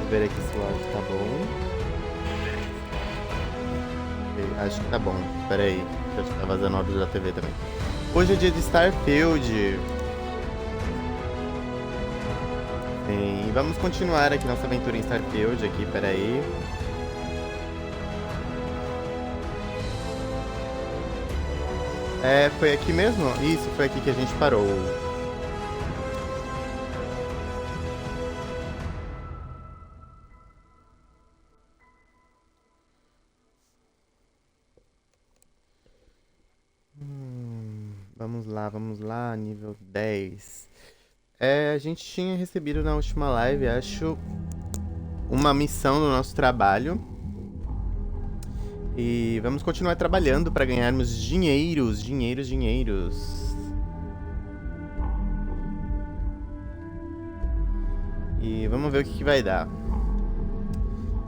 ver aqui se o áudio tá bom. Ok, acho que tá bom. Pera aí, que acho que tá vazando áudio da TV também. Hoje é dia de Starfield. Sim, vamos continuar aqui nossa aventura em Starfield aqui, pera aí. É, foi aqui mesmo? Isso, foi aqui que a gente parou. Vamos lá, nível 10. A gente tinha recebido na última live, acho, uma missão do nosso trabalho. E vamos continuar trabalhando para ganharmos dinheiros. E vamos ver o que vai dar.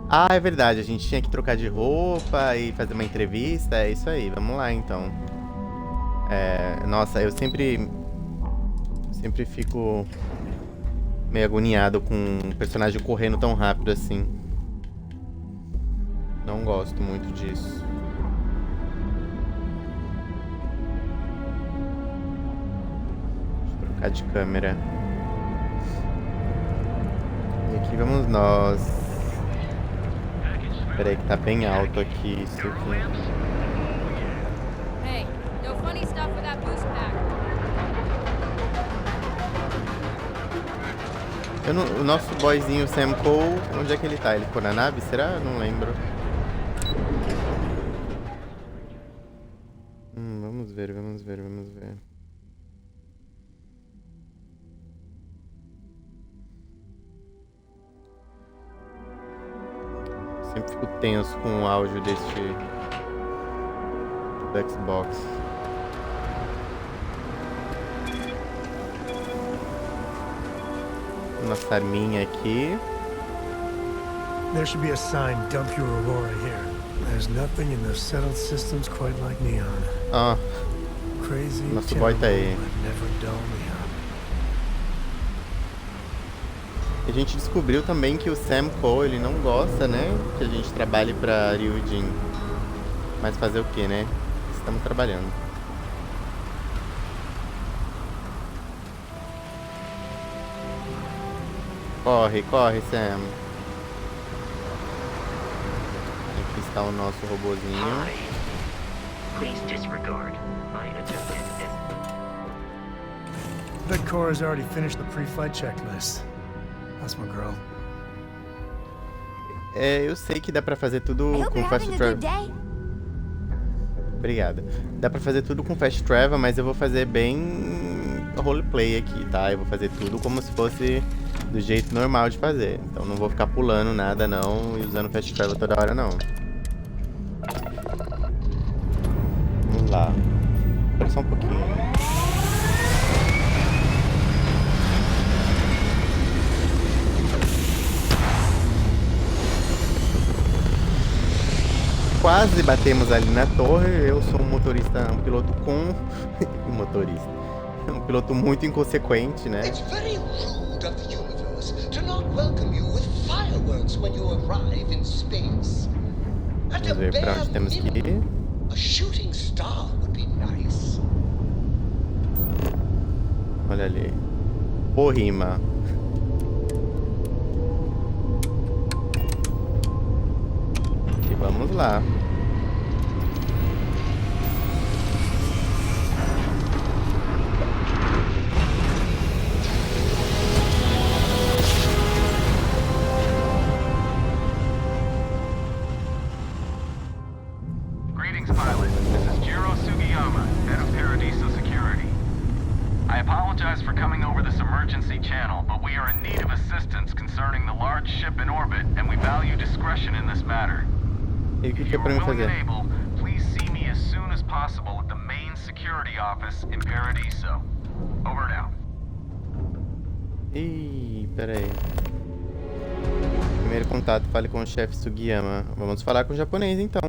Ah, é verdade, a gente tinha que trocar de roupa e fazer uma entrevista. É isso aí, vamos lá então. Nossa, eu sempre fico meio agoniado com um personagem correndo tão rápido assim. Não gosto muito disso. Deixa eu trocar de câmera. E aqui vamos nós. Peraí que tá bem alto aqui isso aqui. Hey, no funny stuff with that boost pack. O nosso boyzinho Sam Cole, onde é que ele tá? Ele ficou na nave? Será? Não lembro. Vamos ver. Sempre fico tenso com o áudio do Xbox. Nossa arminha aqui. There should be a sign, dump your Aurora here. There's nothing in the settled systems quite like neon. Ah, Crazy, nosso boy tá aí. but never dull neon. A gente descobriu também que o Sam Cole, ele não gosta, né? Que a gente trabalhe pra Ryujin. Mas fazer o que, né? Estamos trabalhando. Corre, Sam. Aqui está o nosso robozinho. Please disregard my attempted Bet Cora's already finished the pre-flight checklist. That's my girl. Eu sei que dá pra fazer tudo I hope com you're Fast having a good Travel. day. Obrigada. Dá pra fazer tudo com Fast Travel, mas eu vou fazer bem roleplay aqui, tá? Eu vou fazer tudo como se fosse do jeito normal de fazer. Então não vou ficar pulando nada não e usando Fast Travel toda hora não. Vamos lá. Espera só um pouquinho. Quase batemos ali na torre. Eu sou um motorista, um piloto com... um piloto muito inconsequente, né? It's very rude of the universe to not welcome you with fireworks when you arrive in space. At Vamos a ver pra bare onde temos que ir. minimum, a shooting star would be nice. Olha ali. Porrima. E vamos lá. Greetings, pilot. This is Quero, head of Paradiso Security. I apologize for coming over this emergency channel, but we are in need of assistance concerning the large ship in orbit, and we value discretion in this matter. E o que If que é you pra are mim willing fazer? and able, please see me as soon as possible at the main security office in Paradiso. Over and out. Ih, pera aí. Primeiro contato, fale com o chefe Sugiyama. Vamos falar com o japonês então.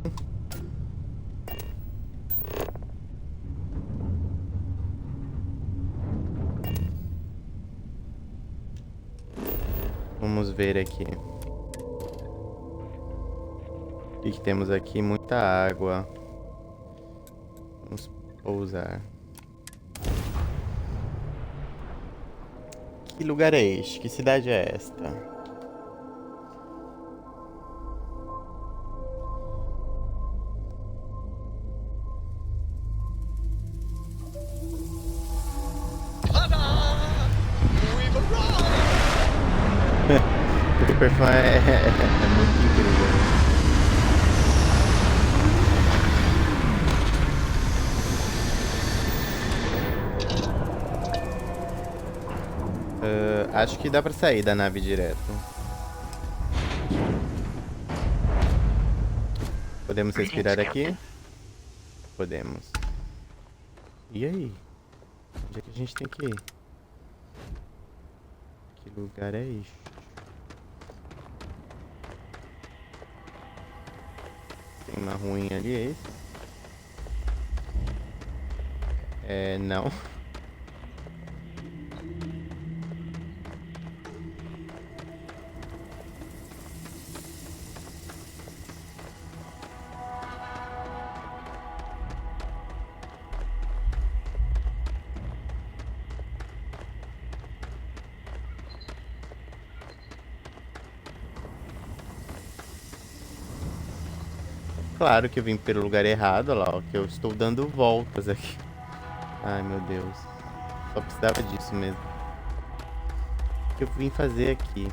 Vamos ver aqui. O que temos aqui? Muita água. Vamos pousar. Que lugar é este? Que cidade é esta? Ta-da! We've arrived! O personagem é muito incrível. Acho que dá pra sair da nave direto. Podemos respirar aqui? Podemos. E aí? Onde é que a gente tem que ir? Que lugar é este? Tem uma ruinha ali, é esse? Não. Claro que eu vim pelo lugar errado, olha lá, ó, que eu estou dando voltas aqui. Ai, meu Deus. Só precisava disso mesmo. O que eu vim fazer aqui?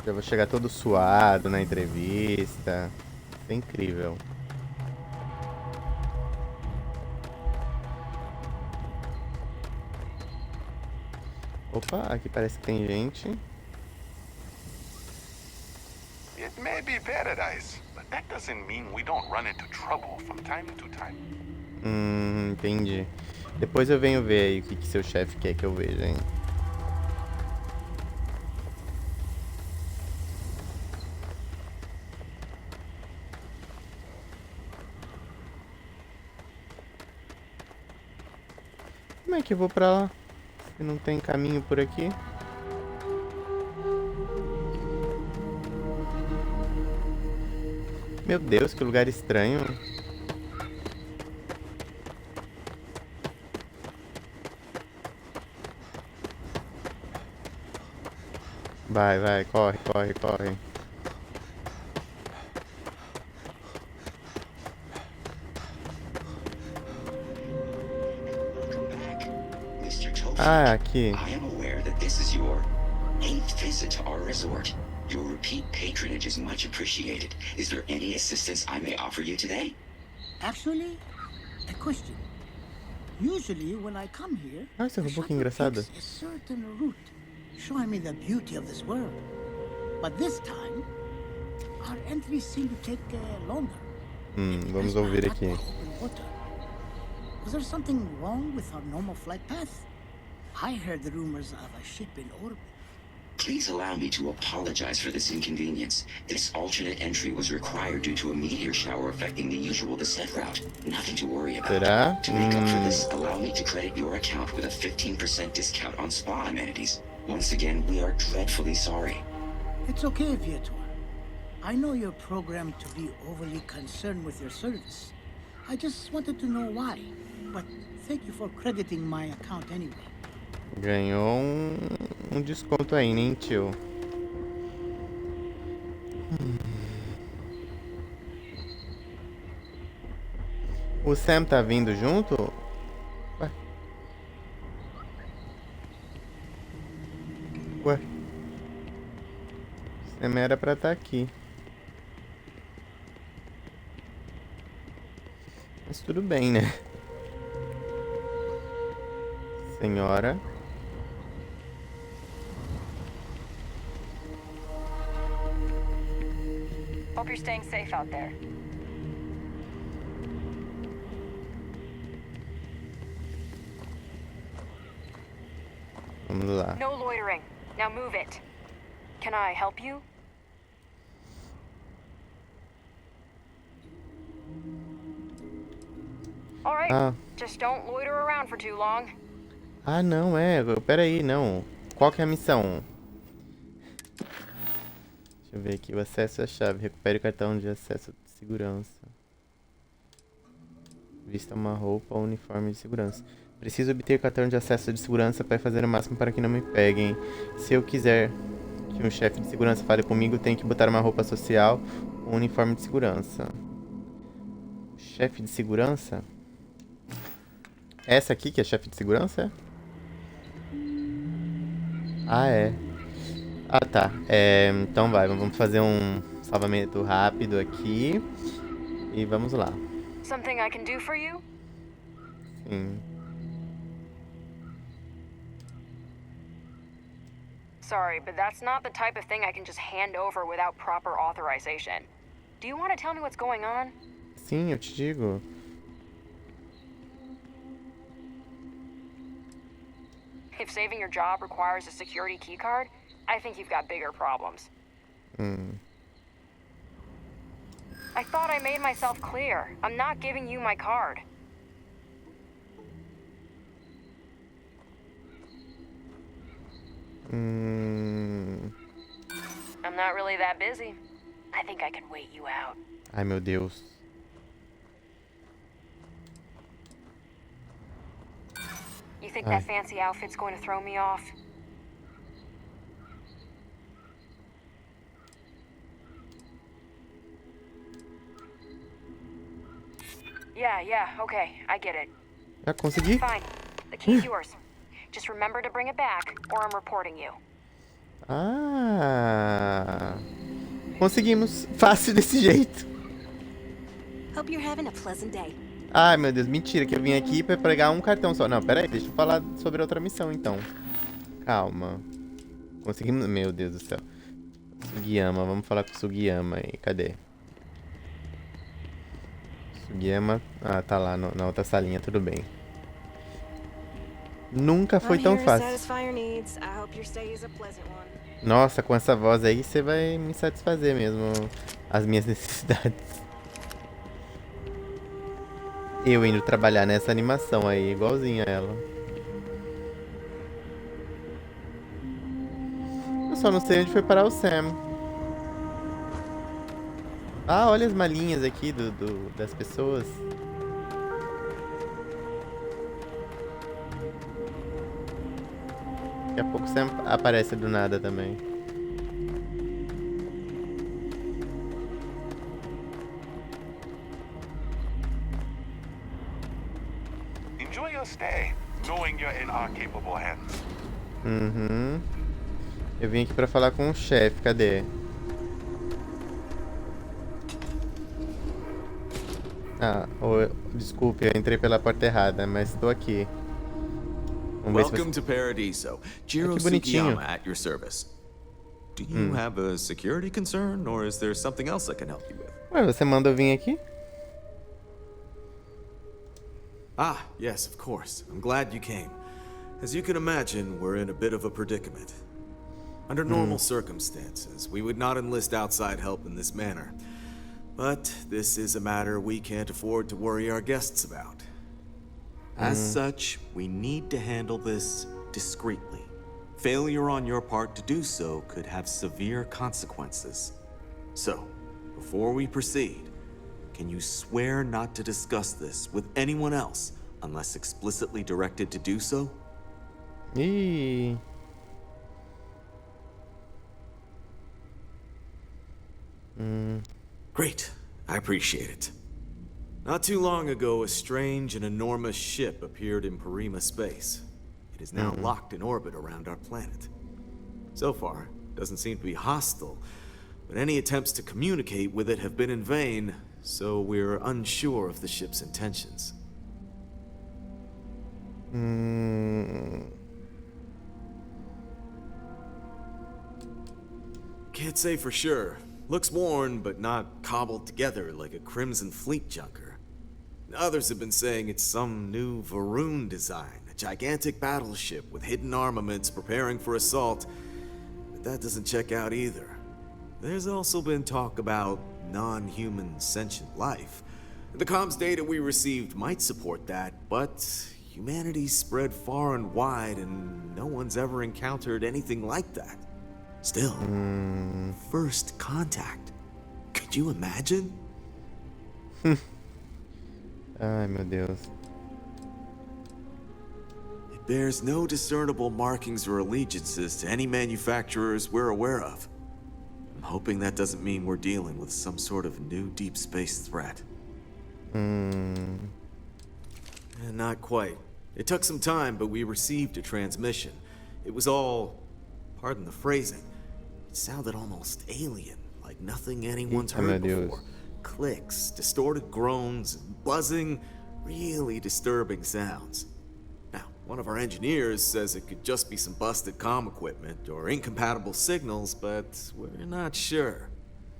Já vou chegar todo suado na entrevista. Isso é incrível. Opa, aqui parece que tem gente. It may be paradise, but that doesn't mean we don't run into trouble from time to time. Entendi. Depois eu venho ver aí o que seu chefe quer que eu veja, hein? Como é que eu vou pra lá? Se não tem caminho por aqui? Meu Deus, que lugar estranho. Vai, vai, corre, corre, corre. Mr. Topher, Ah, aqui. I am aware that this is your 8th visit to our resort. Your repeat patronage is much appreciated. Is there any assistance I may offer you today? Actually, a question. Usually, when I come here, Ah, esse the robô que shuttle engraçado. takes a certain route, showing me the beauty of this world. But this time, our entries seem to take longer. Vamos ouvir aqui. Open water. Was there something wrong with our normal flight path? I heard the rumors of a ship in orbit. Please allow me to apologize for this inconvenience. This alternate entry was required due to a meteor shower affecting the usual descent route. Nothing to worry about. Será? To make up for this, allow me to credit your account with a 15% discount on spa amenities. Once again, we are dreadfully sorry. It's okay, Viator. I know you're programmed to be overly concerned with your service. I just wanted to know why. But thank you for crediting my account anyway. Ganhou um desconto aí, né, tio? O Sam tá vindo junto? Ué? Ué? O Sam era pra estar aqui. Mas tudo bem, né? Senhora. Hope you're staying safe out there. Vamos lá. No loitering. Now move it. Can I help you? Alright, Ah. just don't loiter around for too long. Ah, não, pera aí, não. Qual que é a missão? Deixa eu ver aqui, o acesso à chave. Recupere o cartão de acesso de segurança. Vista uma roupa ou uniforme de segurança. Preciso obter cartão de acesso de segurança para fazer o máximo para que não me peguem. Se eu quiser que um chefe de segurança fale comigo, tenho que botar uma roupa social ou um uniforme de segurança. Chefe de segurança? Essa aqui que é chefe de segurança? Ah, é. Ah, tá. Então vamos fazer um salvamento rápido aqui. E vamos lá. Something I can do for you? Sim. Sorry, but that's not the type of thing I can just hand over without proper authorization. Do you want to tell me what's going on? Sim, eu te digo. If saving your job requires a security keycard, I think you've got bigger problems. I thought I made myself clear. I'm not giving you my card. I'm not really that busy. I think I can wait you out. Ai, meu Deus. You think that fancy outfit's going to throw me off? Yeah, okay, I get it. Já consegui? Fine, the key's yours. Just remember to bring it back, or I'm reporting you. Ah, conseguimos. Fácil desse jeito. Hope you're having a pleasant day. Ai, meu Deus, mentira, que eu vim aqui pra pegar um cartão só. Não, pera aí, deixa eu falar sobre outra missão, então. Calma. Conseguimos... Meu Deus do céu. Sugiyama, vamos falar com o Sugiyama aí. Cadê? Sugiyama... Ah, tá lá na outra salinha, tudo bem. Nunca foi tão fácil. Nossa, com essa voz aí, você vai me satisfazer mesmo as minhas necessidades. Eu indo trabalhar nessa animação aí, igualzinha a ela. Eu só não sei onde foi parar o Sam. Ah, olha as malinhas aqui das pessoas. Daqui a pouco o Sam aparece do nada também. Enjoy your stay, knowing you're in our capable hands. Eu vim aqui pra falar com o chefe, cadê? Desculpe, eu entrei pela porta errada, mas estou aqui. Welcome to Paradiso. Jiro Que bonitinho. Sugiyama at your service. Do you have a security concern, or is there something else I can help you with? Ué, você mandou vir aqui? Ah, yes, of course. I'm glad you came. As you can imagine, we're in a bit of a predicament. Under normal circumstances, we would not enlist outside help in this manner. But this is a matter we can't afford to worry our guests about. As such, we need to handle this discreetly. Failure on your part to do so could have severe consequences. So, before we proceed, can you swear not to discuss this with anyone else unless explicitly directed to do so? Ih. Great. I appreciate it. Not too long ago, a strange and enormous ship appeared in Parima space. It is now locked in orbit around our planet. So far, it doesn't seem to be hostile, but any attempts to communicate with it have been in vain, so we're unsure of the ship's intentions. Can't say for sure. Looks worn, but not cobbled together like a Crimson Fleet junker. Others have been saying it's some new Varun design, a gigantic battleship with hidden armaments preparing for assault, but that doesn't check out either. There's also been talk about non-human sentient life, The comms data we received might support that, but humanity's spread far and wide and no one's ever encountered anything like that. Still, first contact. Could you imagine? Ai, meu Deus. It bears no discernible markings or allegiances to any manufacturers we're aware of. I'm hoping that doesn't mean we're dealing with some sort of new deep space threat. Not quite. It took some time, but we received a transmission. It was all, pardon the phrasing, it sounded almost alien, like nothing anyone's heard before. Clicks, distorted groans, buzzing, really disturbing sounds. Now, one of our engineers says it could just be some busted comm equipment or incompatible signals, but we're not sure.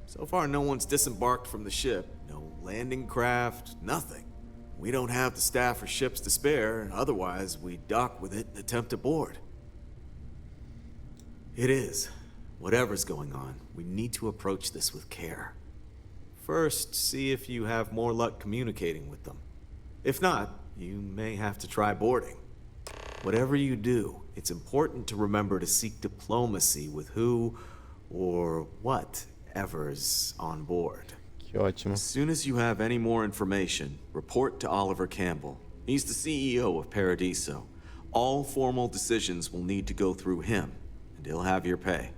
So far, no one's disembarked from the ship. No landing craft, nothing. We don't have the staff or ships to spare, otherwise we'd dock with it and attempt to board. It is. Whatever's going on, we need to approach this with care. First, see if you have more luck communicating with them. If not, you may have to try boarding. Whatever you do, it's important to remember to seek diplomacy with who or whatever's on board. Que ótimo. As soon as you have any more information, report to Oliver Campbell. He's the CEO of Paradiso. All formal decisions will need to go through him, and he'll have your pay.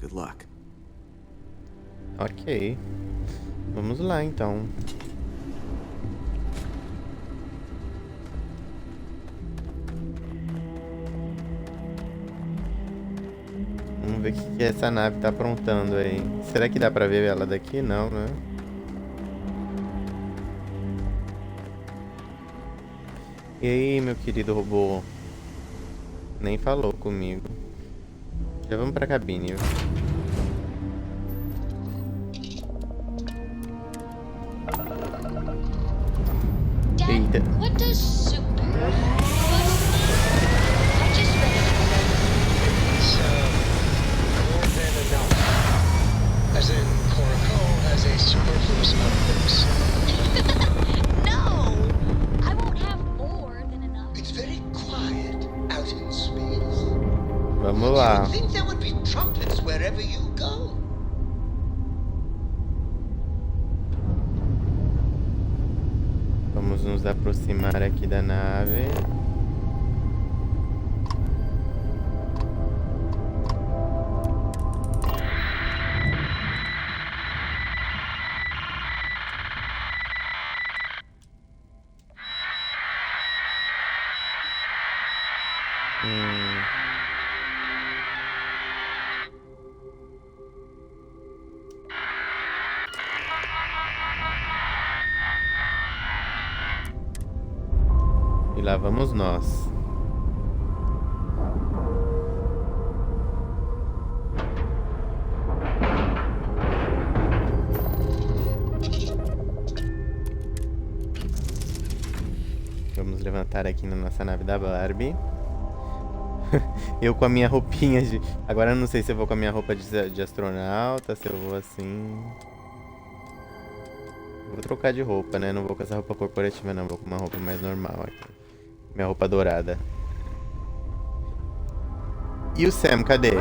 Good luck. Ok. Vamos lá, então. Vamos ver o que essa nave tá aprontando aí. Será que dá pra ver ela daqui? Não, né? E aí, meu querido robô? Nem falou comigo. Já vamos pra cabine. Eita. What does soup? I just read it. More than enough. As in, Quero has a superfluous amount of books. No! I won't have more than enough. It's very quiet out in space. Vamos lá. You would think there would be trumpets wherever you go. Vamos nos aproximar aqui da nave. E lá vamos nós. Vamos levantar aqui na nossa nave da Barbie. Eu com a minha roupinha de... Agora eu não sei se eu vou com a minha roupa de astronauta, se eu vou assim... Vou trocar de roupa, né? Não vou com essa roupa corporativa, não. Vou com uma roupa mais normal aqui. Minha roupa dourada. E o Sam, cadê?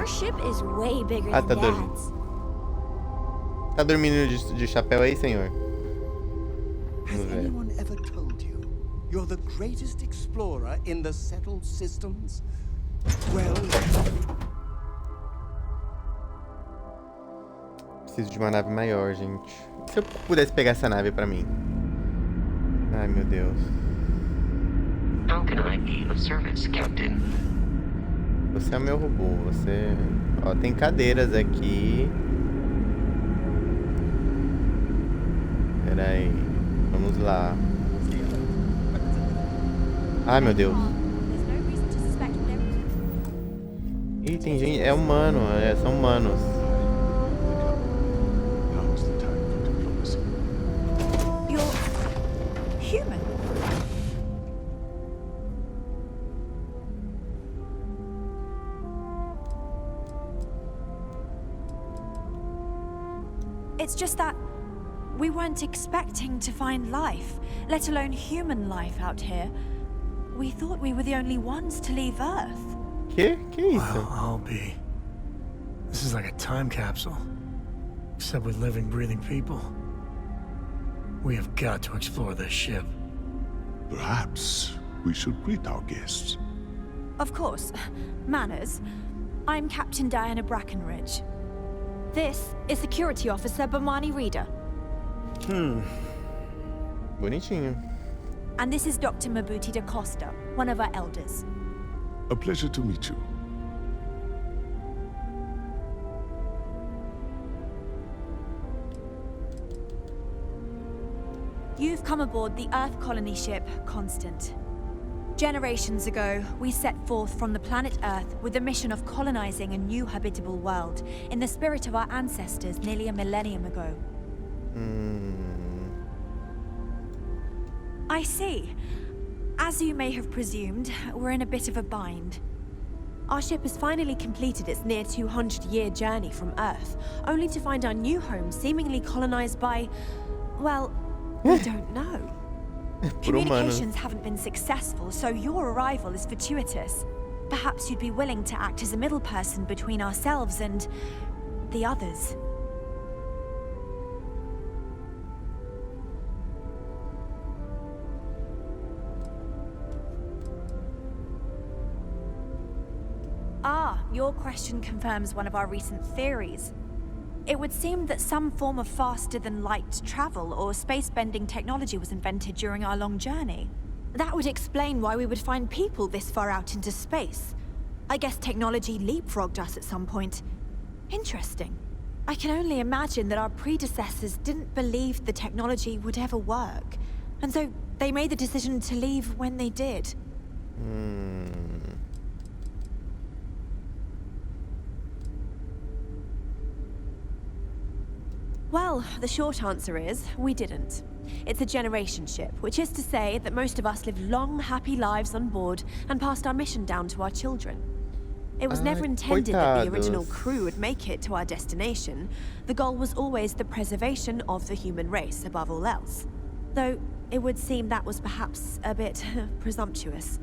Ah, tá dormindo. Tá dormindo de chapéu aí, senhor? Vamos ver. Anyone ever told you you're the greatest explorer in the settled systems? Well, preciso de uma nave maior, gente. Se eu pudesse pegar essa nave pra mim. Ai, meu Deus. How can I be of service, Captain? Você é o meu robô. Você... Ó, tem cadeiras aqui. Pera aí. Vamos lá. Ai, meu Deus. Ih, tem gente... É humano. São humanos. It's just that We weren't expecting to find life, let alone human life out here. We thought we were the only ones to leave Earth. Que isso? Well, I'll be. This is like a time capsule. Except with living, breathing people. We have got to explore this ship. Perhaps we should greet our guests. Of course. Manners. I'm Captain Diana Brackenridge. This is Security Officer Bomani Reader. Bonitinho. And this is Dr. Mabuti da Costa, one of our elders. A pleasure to meet you. You've come aboard the Earth colony ship, Constant. Generations ago, we set forth from the planet Earth with the mission of colonizing a new habitable world in the spirit of our ancestors nearly a millennium ago. I see. As you may have presumed, we're in a bit of a bind. Our ship has finally completed its near 200-year journey from Earth, only to find our new home seemingly colonized by, well, we don't know. Communications haven't been successful, so your arrival is fortuitous. Perhaps you'd be willing to act as a middle person between ourselves and the others. Ah, your question confirms one of our recent theories. It would seem that some form of faster-than-light travel or space-bending technology was invented during our long journey. That would explain why we would find people this far out into space. I guess technology leapfrogged us at some point. Interesting. I can only imagine that our predecessors didn't believe the technology would ever work, and so they made the decision to leave when they did. Well, the short answer is, we didn't. It's a generation ship, which is to say that most of us lived long, happy lives on board and passed our mission down to our children. It was never intended that the original crew would make it to our destination. The goal was always the preservation of the human race, above all else. Though, it would seem that was perhaps a bit presumptuous.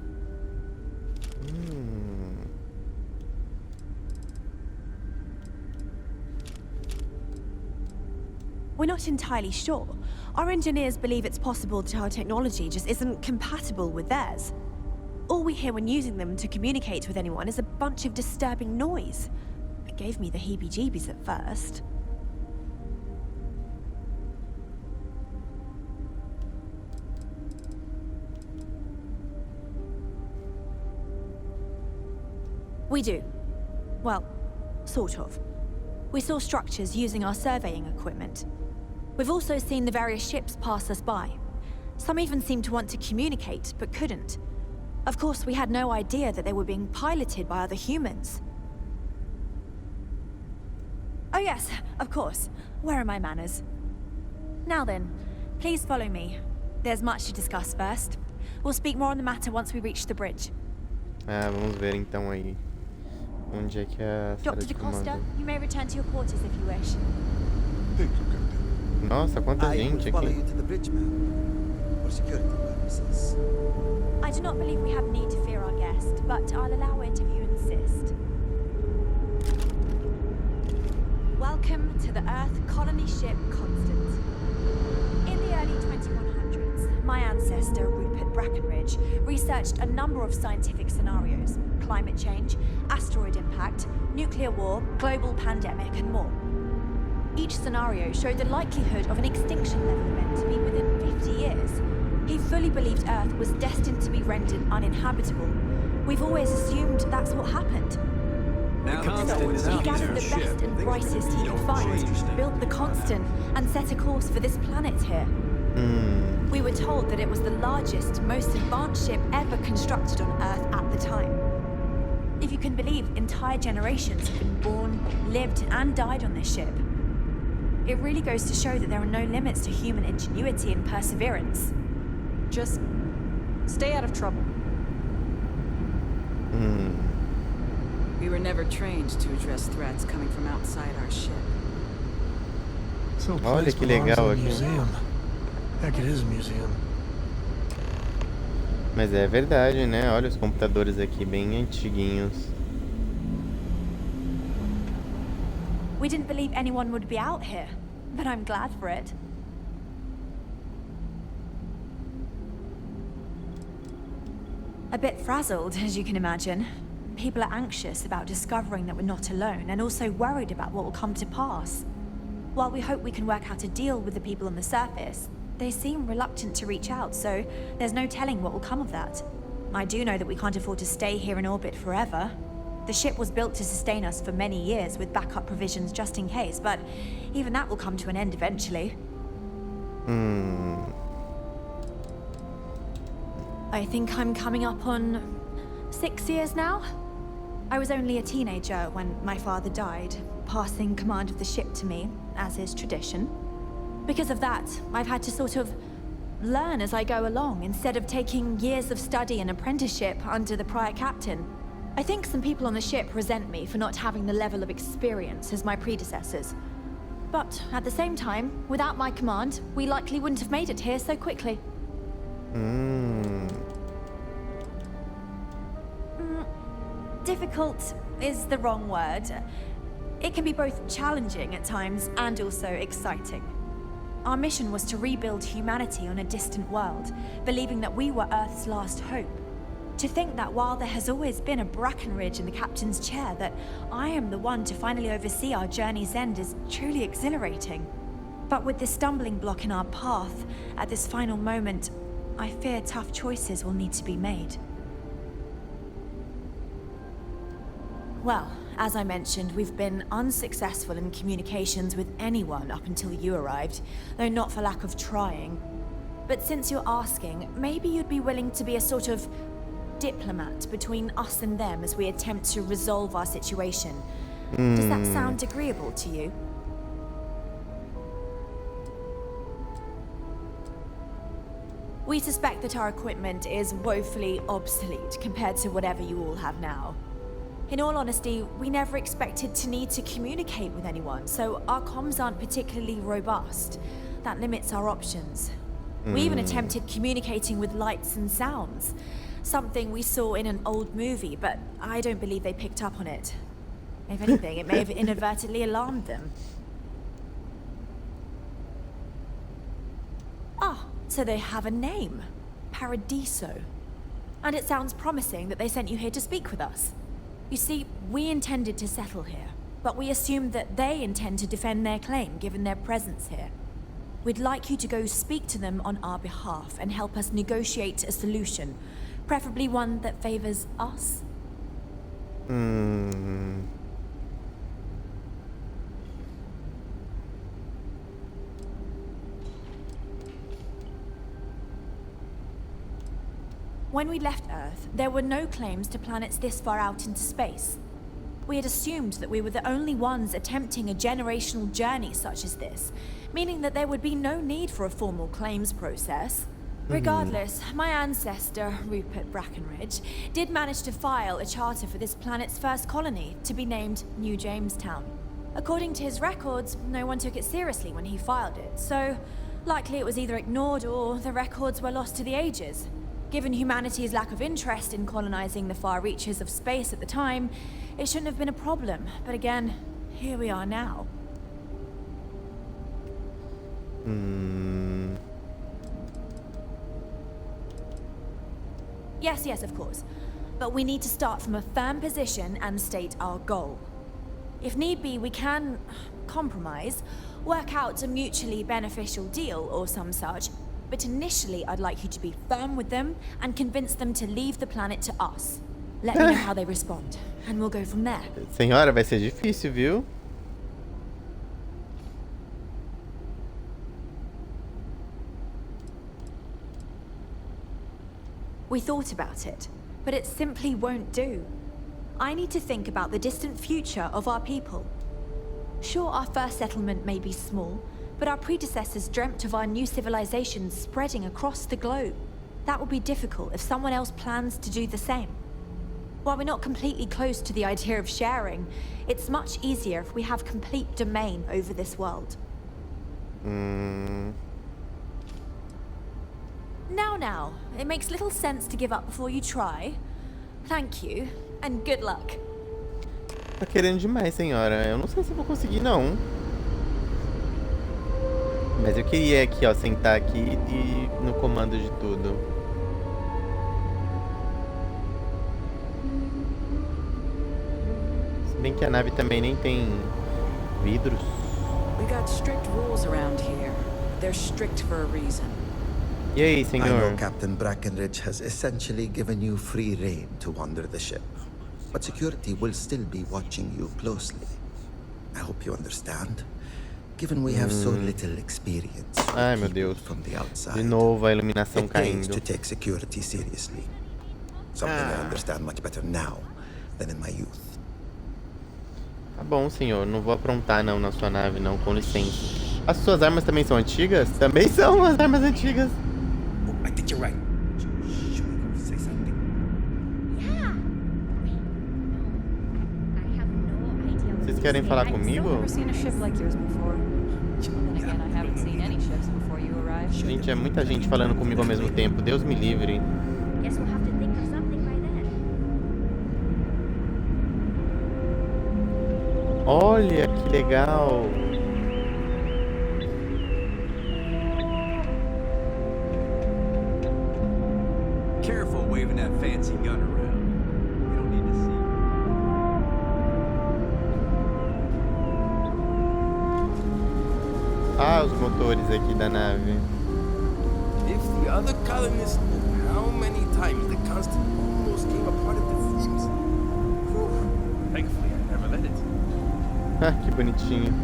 We're not entirely sure. Our engineers believe it's possible that our technology just isn't compatible with theirs. All we hear when using them to communicate with anyone is a bunch of disturbing noise. It gave me the heebie-jeebies at first. We do. Well, sort of. We saw structures using our surveying equipment. We've also seen the various ships pass us by. Some even seemed to want to communicate, but couldn't. Of course, we had no idea that they were being piloted by other humans. Oh yes, of course. Where are my manners? Now then, please follow me. There's much to discuss first. We'll speak more on the matter once we reach the bridge. Vamos ver então aí. Onde é que é a sala Dr. de Da Costa, comando? you may return to your quarters if you wish. Thank you, Captain. Nossa, quanta gente follow aqui. you to the bridge, ma'am, for security purposes. I do not believe we have need to fear our guest, but I'll allow it if you insist. Welcome to the Earth colony ship Constant. In the early 2100s, my ancestor, Rupert Brackenridge, researched a number of scientific scenarios: climate change, asteroid impact, nuclear war, global pandemic, and more. Each scenario showed the likelihood of an extinction-level event to be within 50 years. He fully believed Earth was destined to be rendered uninhabitable. We've always assumed that's what happened. So, he gathered the best and brightest he could find, built the Constant, and set a course for this planet here. We were told that it was the largest, most advanced ship ever constructed on Earth at the time. If you can believe, entire generations have been born, lived, and died on this ship. It really goes to show that there are no limits to human ingenuity and perseverance. Just stay out of trouble. We were never trained to address threats coming from outside our ship. Olha que legal aqui. Heck, it is a museum. Mas é verdade, né? Olha os computadores aqui bem antiguinhos. We didn't believe anyone would be out here, but I'm glad for it. A bit frazzled, as you can imagine. People are anxious about discovering that we're not alone, and also worried about what will come to pass. While we hope we can work out a deal with the people on the surface, they seem reluctant to reach out, so there's no telling what will come of that. I do know that we can't afford to stay here in orbit forever. The ship was built to sustain us for many years with backup provisions just in case, but even that will come to an end eventually. I think I'm coming up on 6 years now. I was only a teenager when my father died, passing command of the ship to me, as is tradition. Because of that, I've had to sort of learn as I go along, instead of taking years of study and apprenticeship under the prior captain. I think some people on the ship resent me for not having the level of experience as my predecessors. But at the same time, without my command, we likely wouldn't have made it here so quickly. Difficult is the wrong word. It can be both challenging at times and also exciting. Our mission was to rebuild humanity on a distant world, believing that we were Earth's last hope. To think that while there has always been a Brackenridge in the captain's chair, that I am the one to finally oversee our journey's end is truly exhilarating. But with this stumbling block in our path, at this final moment, I fear tough choices will need to be made. Well, as I mentioned, we've been unsuccessful in communications with anyone up until you arrived, though not for lack of trying. But since you're asking, maybe you'd be willing to be a sort of diplomat between us and them as we attempt to resolve our situation. Does that sound agreeable to you? We suspect that our equipment is woefully obsolete compared to whatever you all have now. In all honesty, we never expected to need to communicate with anyone, so our comms aren't particularly robust. That limits our options. We even attempted communicating with lights and sounds, something we saw in an old movie, but I don't believe they picked up on it. If anything, it may have inadvertently alarmed them. Ah, so they have a name. Paradiso. And it sounds promising that they sent you here to speak with us. You see, we intended to settle here, but we assumed that they intend to defend their claim given their presence here. We'd like you to go speak to them on our behalf and help us negotiate a solution, preferably one that favors us. When we left Earth, there were no claims to planets this far out into space. We had assumed that we were the only ones attempting a generational journey such as this, meaning that there would be no need for a formal claims process. Regardless, my ancestor, Rupert Brackenridge, did manage to file a charter for this planet's first colony, to be named New Jamestown. According to his records, no one took it seriously when he filed it, so likely it was either ignored or the records were lost to the ages. Given humanity's lack of interest in colonizing the far reaches of space at the time, it shouldn't have been a problem. But again, here we are now. Yes, of course. But we need to start from a firm position and state our goal. If need be, we can compromise, work out a mutually beneficial deal or some such. But initially, I'd like you to be firm with them and convince them to leave the planet to us. Let me know how they respond, and we'll go from there. Senhora, vai ser difícil, viu? We thought about it, but it simply won't do. I need to think about the distant future of our people. Sure, our first settlement may be small, but our predecessors dreamt of our new civilization spreading across the globe. That will be difficult if someone else plans to do the same. While we're not completely close to the idea of sharing, it's much easier if we have complete domain over this world. Now, it makes little sense to give up before you try. Thank you, and good luck. Tá querendo demais, senhora. Eu não sei se eu vou conseguir, não. Mas eu queria aqui, ó, sentar aqui e no comando de tudo. Se bem que a nave também nem tem vidros. We got strict rules around here. They're strict for a reason. E aí, I senhor? know Captain Brackenridge has essentially given you free rein to wander the ship, but security will still be watching you closely. I hope you understand, given we have so little experience Ai, with meu people Deus. from the outside. De novo a iluminação It pays caindo. to take security seriously. Something I understand much better now than in my youth. Tá bom, senhor. Não vou aprontar não na sua nave, não. Com licença. As suas armas também são antigas? Também são as armas antigas. I think you're right. Should we go say something? Yeah. Vocês querem falar I've comigo? still never seen a ship like yours before. Then again, I haven't seen any ships before you arrived. Gente, é muita gente falando comigo ao mesmo tempo. Deus me livre. Guess we'll have to think of something by then. Olha que legal. Careful waving that fancy gun around. We don't need to see. Ah, os motores aqui da nave. If the other colonists knew how many times the constant almost came apart at the seams. Thankfully, I never let it. Ah, que bonitinho.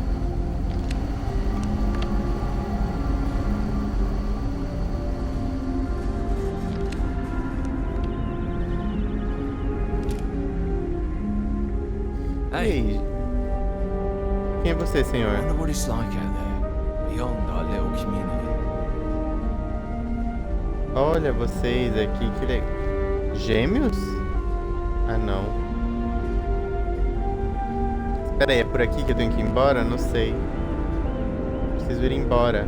E aí? Quem é você, senhor? I wonder what it's like out there, beyond our little community. Olha vocês aqui, que legal. Gêmeos? Ah, não. Espera aí, é por aqui que eu tenho que ir embora? Não sei. Preciso ir embora.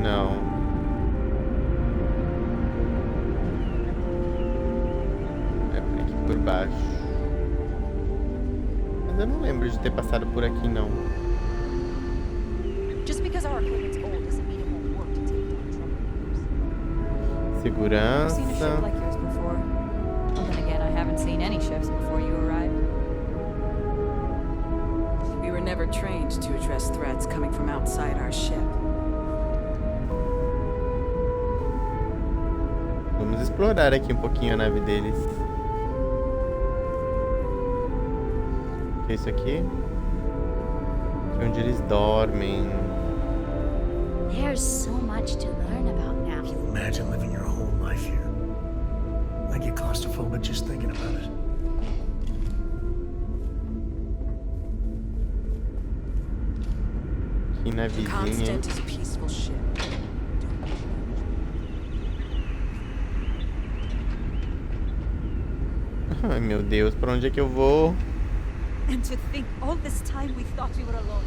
Não. É por aqui por baixo. Mas eu não lembro de ter passado por aqui, não. Just because our equipment's old doesn't mean it won't work to take down troublemakers. I've Segurança. seen a ship like yours before. Then again, I haven't seen any ships before you arrived. We were never trained to address threats coming from outside our ship. Vamos explorar aqui um pouquinho a nave deles. O que é isso aqui? Aqui é onde eles dormem. There's so much to learn about now. Imagine living your whole life here. I get claustrophobic just thinking about it. Que navezinha. Constant is a peaceful ship. Ai, meu Deus, pra onde é que eu vou? And to think all this time we thought we were alone.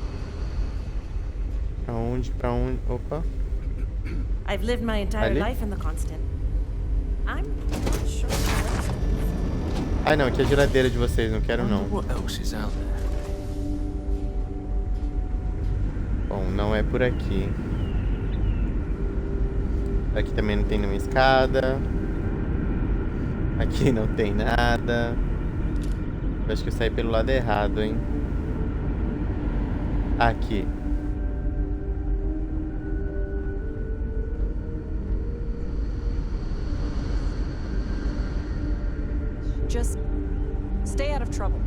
Pra onde? Pra onde? Opa. I've lived my entire Ali? life in the constant. I'm not sure. Ai, não, aqui é a geladeira de vocês, não quero não. What else is out there? Bom, não é por aqui. Aqui também não tem nenhuma escada. Aqui não tem nada. Eu acho que eu saí pelo lado errado, hein? Aqui. Just stay out of trouble.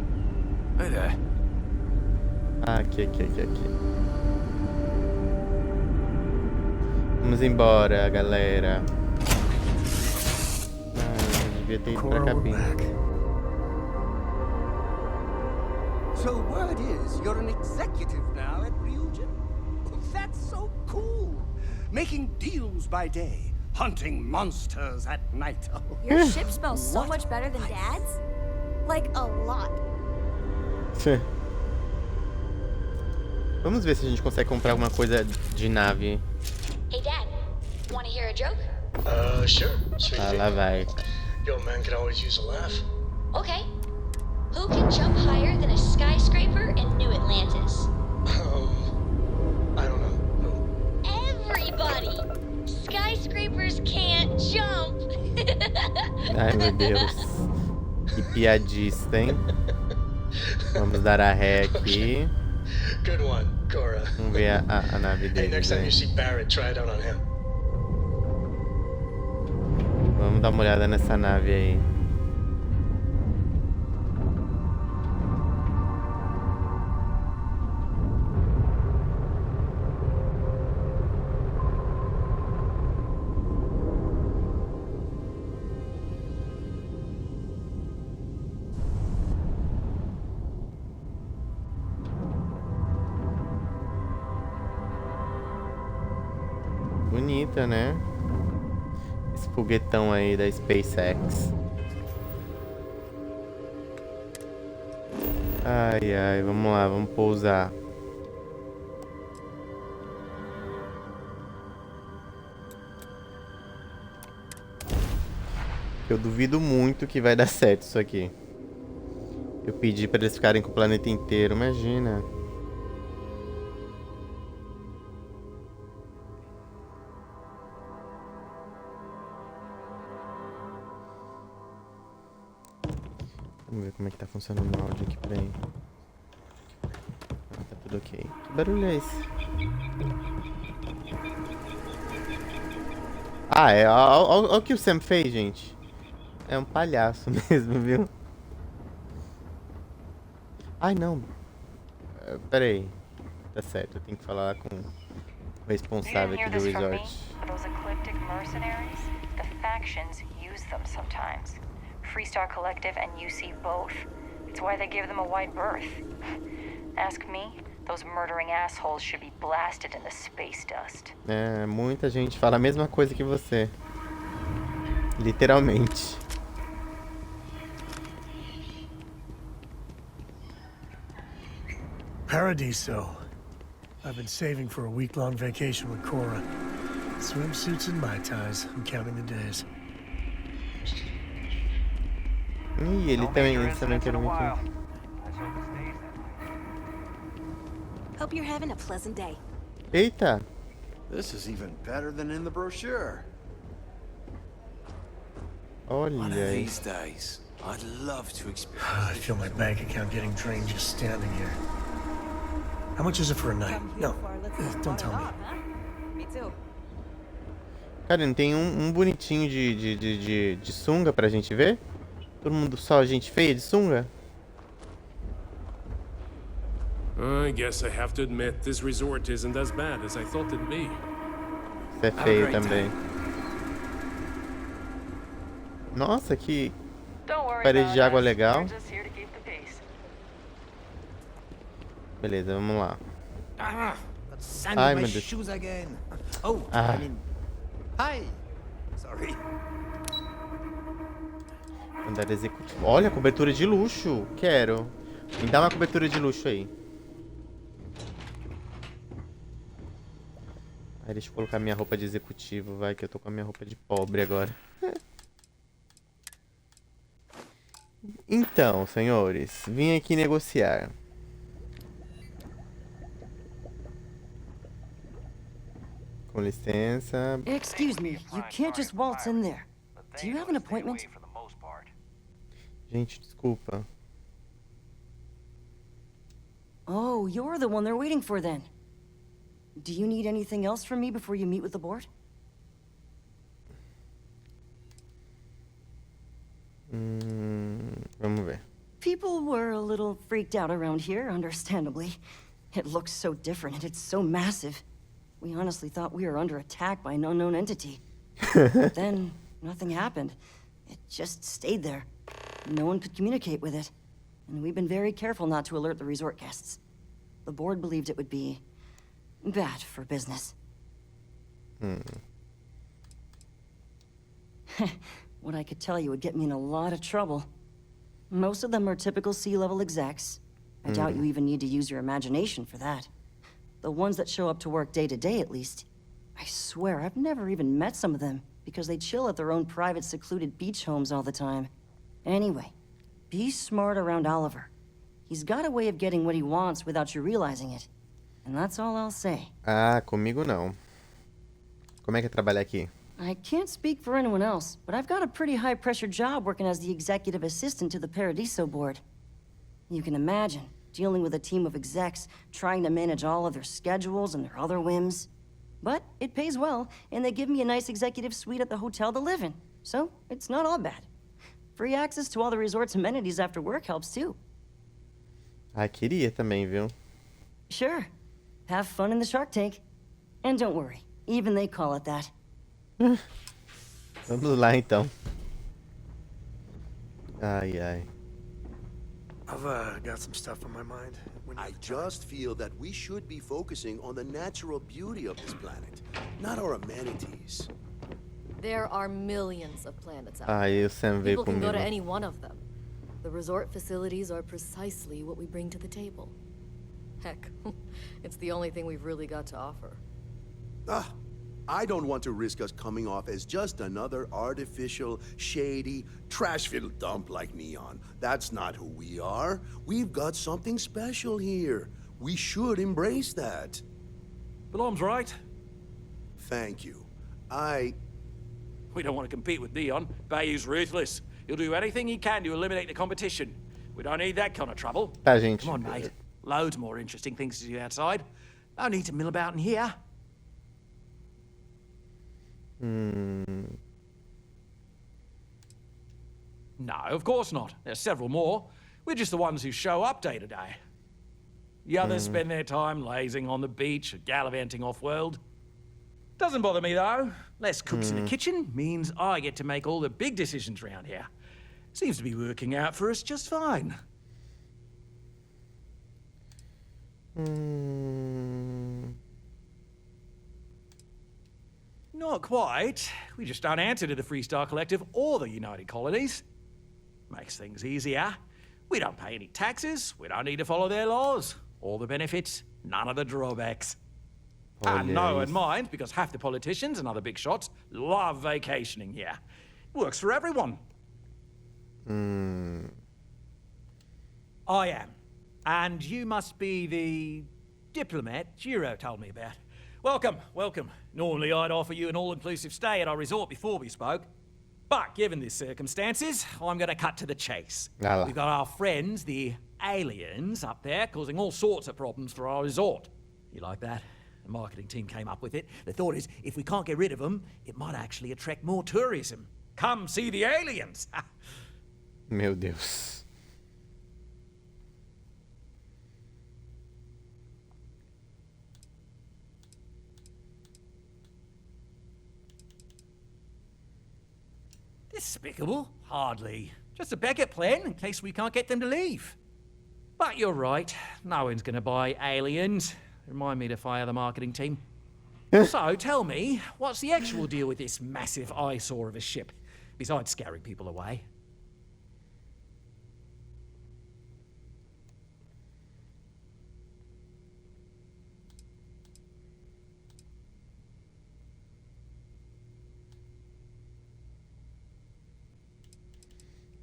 Hey there. Aqui. Vamos embora, galera. Devia ter ido pra cabine. So word is you're an executive now at Ryujin? That's so cool. Making deals by day, hunting monsters at night. Your ship smells so much better than Dad's? Like, a lot. Vamos ver se a gente consegue comprar alguma coisa de nave. Hey, Dad. Want to hear a joke? Sure. Sweet Ah, thing. lá vai. The old man can always use a laugh. Okay. Who can jump higher than a skyscraper in New Atlantis? I don't know. Everybody! Skyscrapers can't jump! Ai, meu Deus. Que piadista, hein? Vamos dar a ré aqui. Good one, Cora. Vamos ver a nave Hey, deles next time aí. you see Barrett, try it out on him. Vamos dar uma olhada nessa nave aí. Bonita, né? Esse foguetão aí da SpaceX. Ai, ai, vamos lá, vamos pousar. Eu duvido muito que vai dar certo isso aqui. Eu pedi pra eles ficarem com o planeta inteiro, imagina. Vamos ver como é que tá funcionando o áudio aqui, peraí. Ah, tá tudo ok. Que barulho é esse? Ah, olha o que o Sam fez, gente. É um palhaço mesmo, viu? Ai, não. Peraí. Tá certo, eu tenho que falar com o responsável aqui do resort. Those ecliptic mercenaries, the factions use them sometimes. Freestar Collective and UC both. It's why they give them a wide berth. Ask me, those murdering assholes should be blasted in the space dust. É, muita gente fala a mesma coisa que você. Literalmente. Paradiso. I've been saving for a week-long vacation with Cora. Swimsuits and mai tais. I'm counting the days. Ih, eles também querem muito. Hope you're having a pleasant day. Eita! This is even better than in the brochure. Olha One of aí. these days, I'd love to experience. I feel my bank account getting drained just standing here. How much is it for a night? No, don't tell me. Me too. Cara, não tem um bonitinho de sunga pra gente ver? Todo mundo só gente feia de sunga? I guess I have to admit this resort isn't as bad as I thought it'd be. Isso é feio também. Nossa, que parede de água legal. Beleza, vamos lá. Ai, meu Deus. Shoes again. Oh, Ah. I mean, hi. Sorry. Andar executivo. Olha, cobertura de luxo. Quero. Me dá uma cobertura de luxo aí. Aí deixa eu colocar minha roupa de executivo, vai, que eu tô com a minha roupa de pobre agora. Então, senhores, vim aqui negociar. Com licença. Excuse me, you can't just waltz in there. Do you have an appointment? Gente, desculpa. Oh, you're the one they're waiting for then. Do you need anything else from me before you meet with the board? Vamos ver. People were a little freaked out around here, understandably. It looks so different and it's so massive. We honestly thought we were under attack by an unknown entity. But then, nothing happened. It just stayed there. No one could communicate with it. And we've been very careful not to alert the resort guests. The board believed it would be bad for business. What I could tell you would get me in a lot of trouble. Most of them are typical sea-level execs. I doubt you even need to use your imagination for that. The ones that show up to work day to day, at least. I swear, I've never even met some of them, because they chill at their own private, secluded beach homes all the time. Anyway, be smart around Oliver. He's got a way of getting what he wants without you realizing it. And that's all I'll say. Ah, comigo não. Como é que é trabalhar aqui? I can't speak for anyone else, but I've got a pretty high-pressure job working as the executive assistant to the Paradiso board. You can imagine, dealing with a team of execs, trying to manage all of their schedules and their other whims. But it pays well, and they give me a nice executive suite at the hotel to live in. So, it's not all bad. Free access to all the resort's amenities after work helps too. Ah, queria também, viu? Sure. Have fun in the Shark Tank. And don't worry, even they call it that. Vamos lá, então. Ai, ai. I've got some stuff on my mind. I just feel that we should be focusing on the natural beauty of this planet, not our amenities. There are millions of planets out Ai, o Sam veio People can go to comigo. any one of them. The resort facilities are precisely what we bring to the table. Heck, it's the only thing we've really got to offer. Ah, I don't want to risk us coming off as just another artificial, shady, trash-filled dump like Neon. That's not who we are. We've got something special here. We should embrace that. Belom's right. Thank you. We don't want to compete with Neon. Bayou's ruthless. He'll do anything he can to eliminate the competition. We don't need that kind of trouble. Tá, gente. Come on, mate. Loads more interesting things to do outside. No need to mill about in here. No, of course not. There's several more. We're just the ones who show up day to day. The others spend their time lazing on the beach or gallivanting off-world. Doesn't bother me, though. Less cooks in the kitchen means I get to make all the big decisions around here. Seems to be working out for us just fine. Not quite. We just don't answer to the Freestar Collective or the United Colonies. Makes things easier. We don't pay any taxes. We don't need to follow their laws. All the benefits, none of the drawbacks. And no one minds, because half the politicians and other big shots love vacationing here. Works for everyone. I am. And you must be the diplomat Giro told me about. Welcome, welcome. Normally I'd offer you an all-inclusive stay at our resort before we spoke. But given the circumstances, I'm going to cut to the chase. We've got our friends, the aliens, up there, causing all sorts of problems for our resort. You like that? The marketing team came up with it. The thought is, if we can't get rid of them, it might actually attract more tourism. Come see the aliens! Meu Deus. Despicable? Hardly. Just a backup plan in case we can't get them to leave. But you're right. No one's going to buy aliens. Remind me to fire the marketing team. So, tell me, what's the actual deal with this massive eyesore of a ship, besides scaring people away?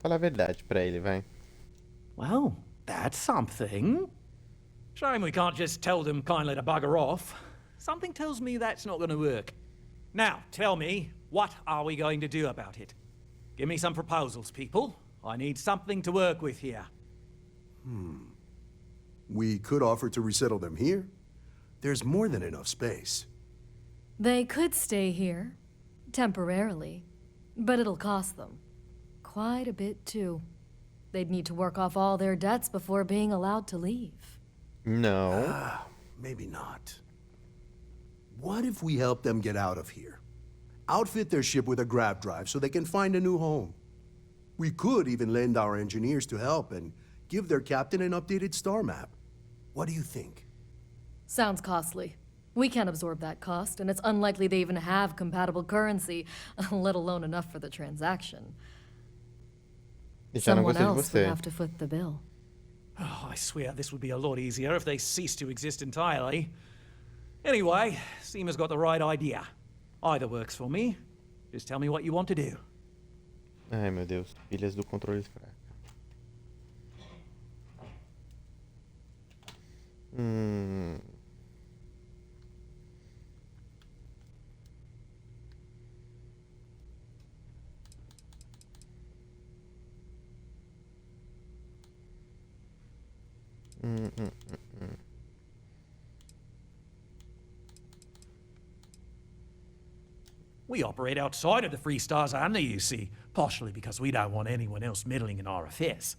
Fala a verdade pra ele, vai. Well, that's something. Shame we can't just tell them kindly to bugger off. Something tells me that's not going to work. Now, tell me, what are we going to do about it? Give me some proposals, people. I need something to work with here. We could offer to resettle them here. There's more than enough space. They could stay here, temporarily, but it'll cost them. Quite a bit, too. They'd need to work off all their debts before being allowed to leave. No. Maybe not. What if we help them get out of here? Outfit their ship with a grab drive so they can find a new home. We could even lend our engineers to help and give their captain an updated star map. What do you think? Sounds costly. We can't absorb that cost, and it's unlikely they even have compatible currency, let alone enough for the transaction. E já não Someone gostei de else would você. have to foot the bill. Oh, I swear this would be a lot easier if they ceased to exist entirely. Anyway, Seema's got the right idea. Either works for me. Just tell me what you want to do. Ai, meu Deus. Pilhas do controle fraco. We operate outside of the Free Star Zone, you see, partially because we don't want anyone else meddling in our affairs.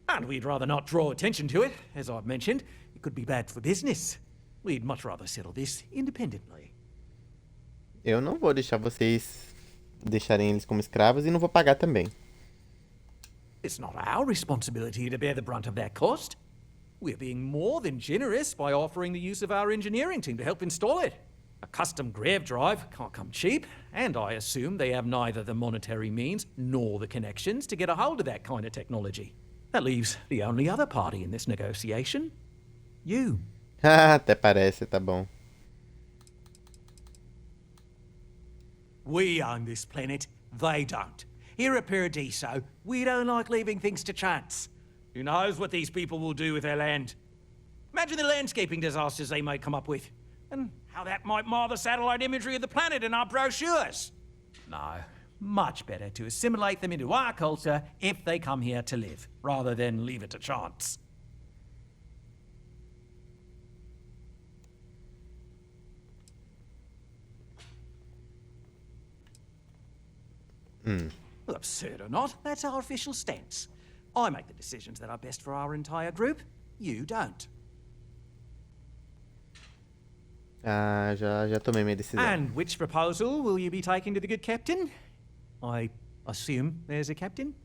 And we'd rather not draw attention to it. As I've mentioned, it could be bad for business. We'd much rather settle this independently. Eu não vou deixar vocês deixarem eles como escravos e não vou pagar também. It's not our responsibility to bear the brunt of that cost. We're being more than generous by offering the use of our engineering team to help install it. A custom grav drive can't come cheap, and I assume they have neither the monetary means nor the connections to get a hold of that kind of technology. That leaves the only other party in this negotiation. You. Até parece, tá bom. We own this planet, they don't. Here at Paradiso, we don't like leaving things to chance. Who knows what these people will do with their land? Imagine the landscaping disasters they may come up with, and how that might mar the satellite imagery of the planet in our brochures. No, much better to assimilate them into our culture if they come here to live, rather than leave it to chance. Well, absurd or not, that's our official stance. I make the decisions that are best for our entire group. You don't. Ah, já tomei minha decisão. And which proposal will you be taking to the good captain? I assume there's a captain?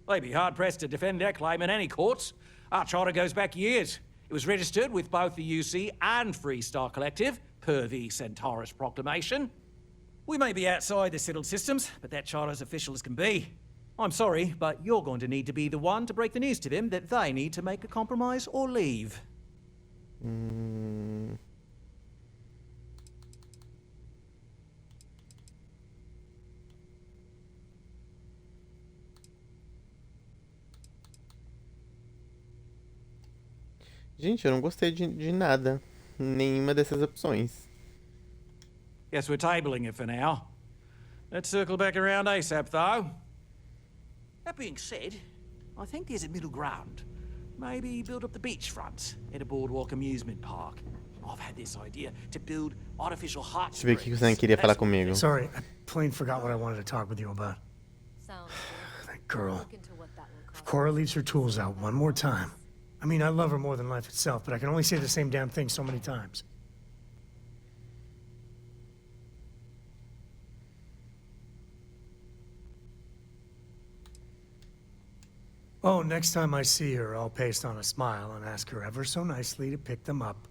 They'd be hard-pressed to defend their claim in any courts. Our charter goes back years. It was registered with both the UC and Free Star Collective, per the Centaurus Proclamation. We may be outside the settled systems, but that charter's official as can be. I'm sorry, but you're going to need to be the one to break the news to them that they need to make a compromise or leave. Gente, eu não gostei de nada. Nenhuma dessas opções. Guess we're tabling it for now. Let's circle back around ASAP, though. That being said, I think there's a middle ground. Maybe build up the beachfront at a boardwalk amusement park. I've had this idea to build artificial hot Deixa eu ver o que o Sam queria falar comigo. Sorry, I plain forgot what I wanted to talk with you about. That girl. If Cora leaves her tools out one more time. I mean, I love her more than life itself, but I can only say the same damn thing so many times. Oh, next time I see her, I'll paste on a smile and ask her ever so nicely to pick them up.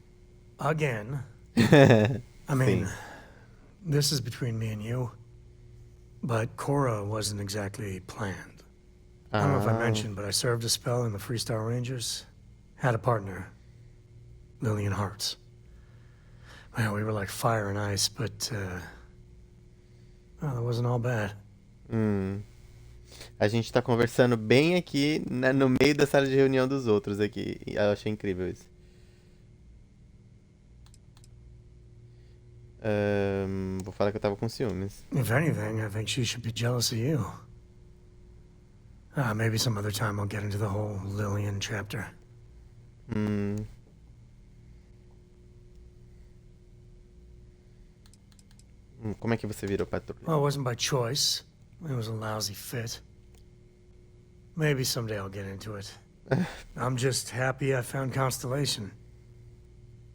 Again. I mean, this is between me and you. But Cora wasn't exactly planned. I don't know if I mentioned, but I served a spell in the Free Star Rangers. Had a partner, Lillian Hartz. Well, we were like fire and ice, but well, that wasn't all bad. A gente tá conversando bem aqui no meio da sala de reunião dos outros aqui. Eu achei incrível isso. Vou falar que eu tava com ciúmes. If anything, I think she should be jealous of you. Maybe some other time I'll get into the whole Lillian chapter. Como é que você virou patrulha? Well, it wasn't by choice. It was a lousy fit. Maybe someday I'll get into it. I'm just happy I found Constellation.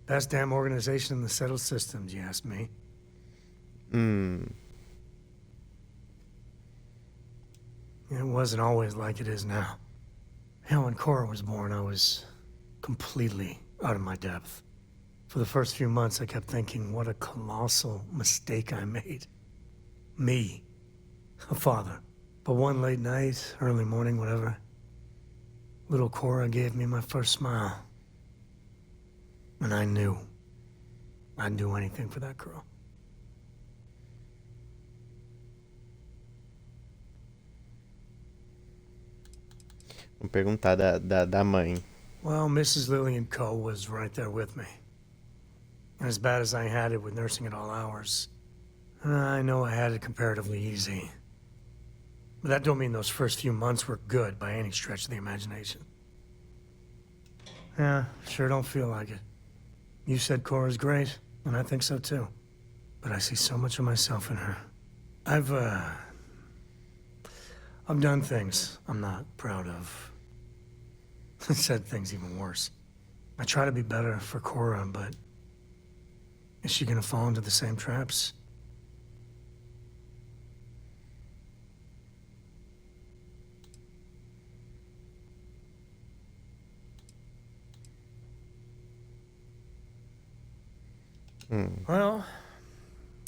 Best damn organization in the settled systems, you ask me. It wasn't always like it is now. Hell, when Cora was born, I was completely out of my depth. For the first few months, I kept thinking what a colossal mistake I made. Me, a father. But one late night, early morning, whatever, little Cora gave me my first smile. And I knew I'd do anything for that girl. Vou perguntar da mãe. Well, Mrs. Lillian Coe was right there with me. And as bad as I had it with nursing at all hours, I know I had it comparatively easy. But that don't mean those first few months were good by any stretch of the imagination. Yeah, sure don't feel like it. You said Cora's great, and I think so too. But I see so much of myself in her. I've done things I'm not proud of. Said things even worse. I try to be better for Cora, but is she gonna fall into the same traps? Well,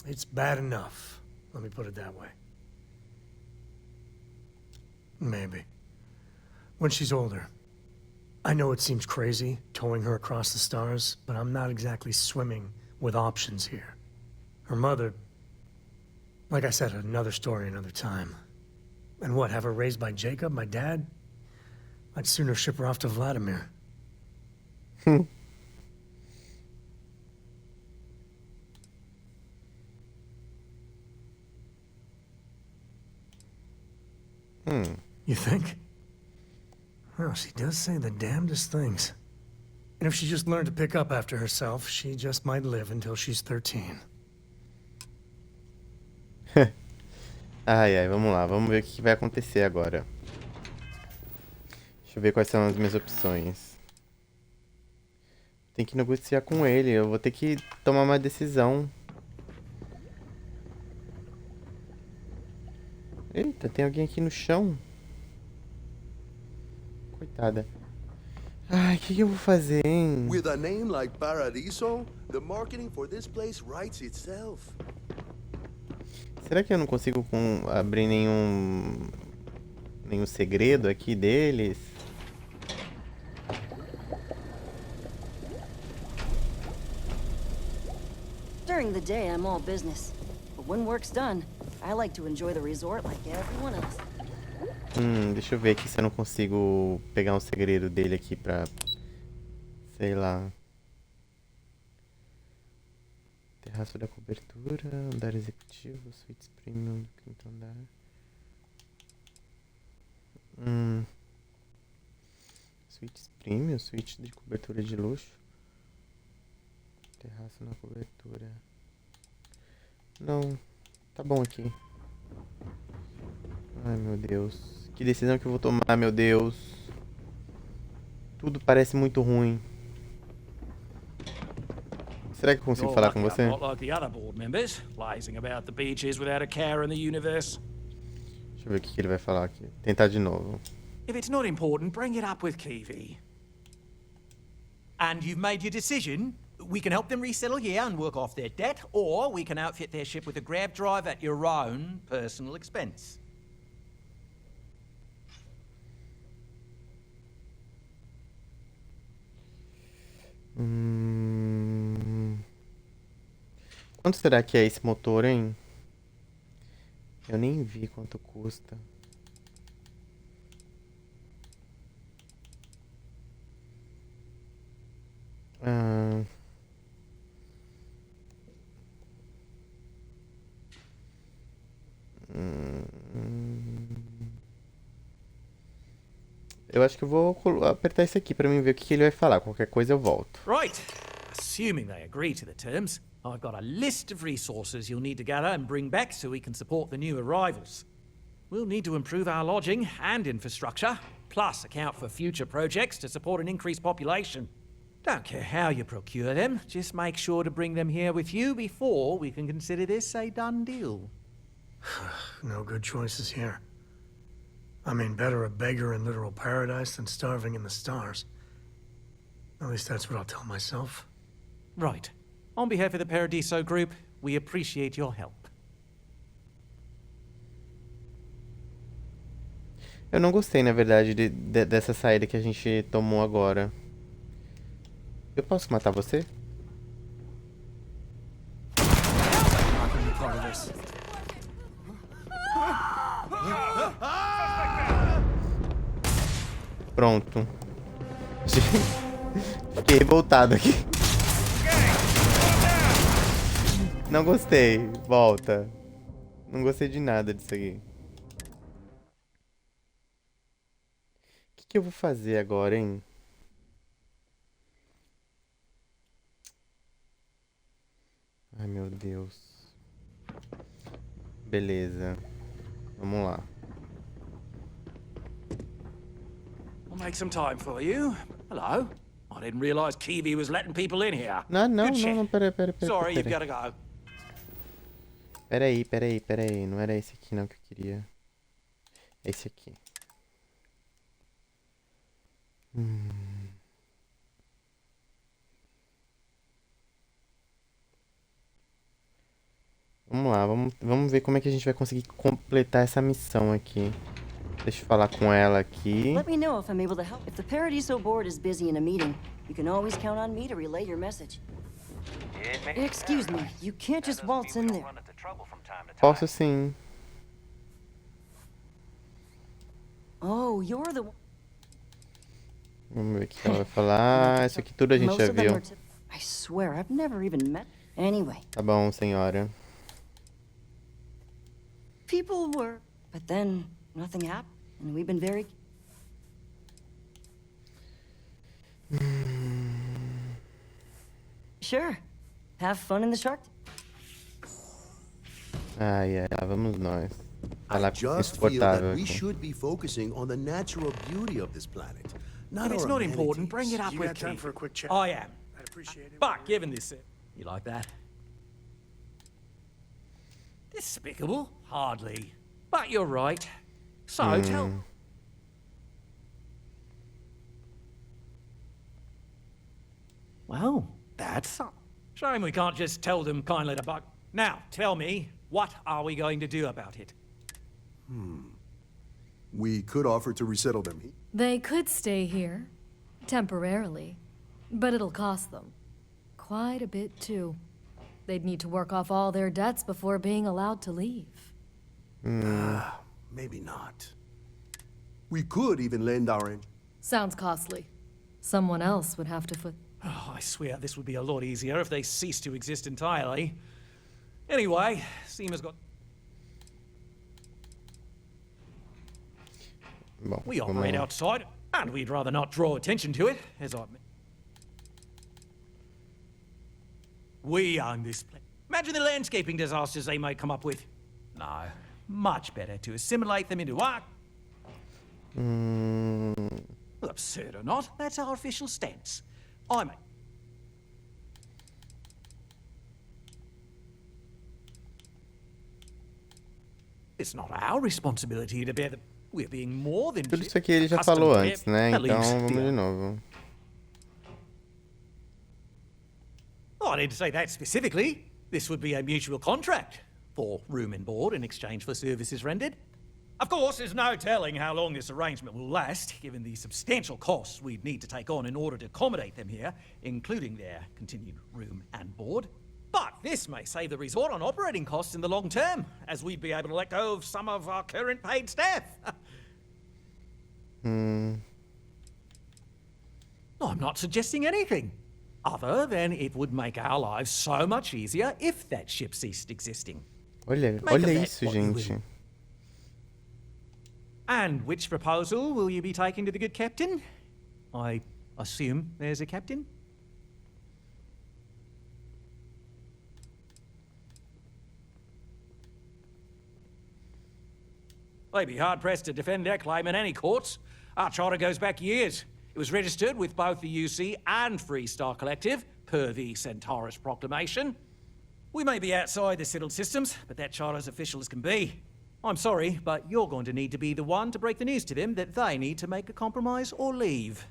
it's bad enough. Let me put it that way. Maybe. When she's older. I know it seems crazy, towing her across the stars, but I'm not exactly swimming with options here. Her mother... Like I said, another story, another time. And what, have her raised by Jacob, my dad? I'd sooner ship her off to Vladimir. You think? Well, she does say the damnedest things. And if she just learned to pick up after herself, she just might live until she's 13. Ai, vamos lá. Vamos ver o que vai acontecer agora. Deixa eu ver quais são as minhas opções. Tem que negociar com ele. Eu vou ter que tomar uma decisão. Eita, tem alguém aqui no chão. Coitada. Ai, o que eu vou fazer, hein? With a name like Paradiso, the marketing for this place writes itself. Será que eu não consigo abrir nenhum segredo aqui deles? During the day, I'm all business. But when work's done, I like to enjoy the resort like everyone else. Deixa eu ver aqui se eu não consigo pegar um segredo dele aqui pra... Sei lá. Terraço da cobertura, andar executivo, suítes premium do quinto andar. Suítes premium, suíte de cobertura de luxo. Terraço na cobertura. Não, tá bom aqui. Ai, meu Deus. Que decisão que eu vou tomar, meu Deus. Tudo parece muito ruim. Será que eu consigo falar com você? Not like the other board members, lazing about the beaches without a care in the universe. Deixa eu ver o que ele vai falar aqui. Tentar de novo. If it's not important, bring it up with Kiwi. And you've made your decision. We can help them resettle here and work off their debt, or we can outfit their ship with a grab drive at your own personal expense. Quanto será que é esse motor, hein? Eu nem vi quanto custa. Eu acho que eu vou apertar esse aqui pra mim ver o que ele vai falar. Qualquer coisa eu volto. Right. Assuming they agree to the terms, I've got a list of resources you'll need to gather and bring back so we can support the new arrivals. We'll need to improve our lodging and infrastructure, plus account for future projects to support an increased population. Don't care how you procure them, just make sure to bring them here with you before we can consider this a done deal. No good choices here. I mean, better a beggar in literal paradise than starving in the stars. At least that's what I'll tell myself. Right. On behalf of the Paradiso Group, we appreciate your help. Eu não gostei, na verdade, dessa saída que a gente tomou agora. Eu posso matar você? Pronto. Fiquei revoltado aqui. Não gostei. Volta. Não gostei de nada disso aqui. O que eu vou fazer agora, hein? Ai, meu Deus. Beleza. Vamos lá. I'll make some time for you. Hello. I didn't realize Kiwi was letting people in here. Não, Good check. peraí. Sorry, you've got to go. Peraí. Não era esse aqui não que eu queria. É esse aqui. Vamos lá, vamos ver como é que a gente vai conseguir completar essa missão aqui. Deixa eu falar com ela aqui. Let me know if I'm able to help. If the Paradiso board is busy in a meeting, you can always count on me to relay your message. Excuse me, you can't just waltz in there. Posso sim. Oh, you're the one. Vamos ver o que ela vai falar. Isso aqui tudo a gente Most já of them viu. are I swear, I've never even met. Anyway, Tá bom, senhora. people were, but then nothing happened, and we've been very. Sure, have fun in the shark. Ai, vamos nós. I Falar com just feel that insuportável we aqui. should be focusing on the natural beauty of this planet, not If it's our not important, bring amenities. it up You with got time Keith. for a quick chat? I am. I'd appreciate it. But given this... you like that? Despicable? Hardly. But you're right. So, tell... Well, that's... Shame we can't just tell them kindly to bug... Now, tell me, what are we going to do about it? We could offer to resettle them. They could stay here, temporarily, but it'll cost them. Quite a bit, too. They'd need to work off all their debts before being allowed to leave. Maybe not. We could even lend our... Sounds costly. Someone else would have to foot. Oh, I swear this would be a lot easier if they ceased to exist entirely. Anyway, Seema's got... Bom, We vamos operate lá. outside, and we'd rather not draw attention to it, as I... We own this place. Imagine the landscaping disasters they might come up with. No, much better to assimilate them into our... Well, absurd or not, that's our official stance. I mean... It's not our responsibility to bear the... We're being more than... Tudo isso aqui ele já accustomed falou to antes, né? at Então least vamos the- de novo. Oh, I didn't say that specifically. This would be a mutual contract for room and board in exchange for services rendered. Of course, there's no telling how long this arrangement will last, given the substantial costs we'd need to take on in order to accommodate them here, including their continued room and board. But this may save the resort on operating costs in the long term, as we'd be able to let go of some of our current paid staff. I'm not suggesting anything, other than it would make our lives so much easier if that ship ceased existing. Olha Make of that isso, what you will. gente. And which proposal will you be taking to the good captain? I assume there's a captain? They'd be hard-pressed to defend their claim in any courts. Our charter goes back years. It was registered with both the UC and Freestar Collective, per the Centaurus Proclamation. We may be outside the settled systems, but that charter's official as can be. I'm sorry, but you're going to need to be the one to break the news to them that they need to make a compromise or leave.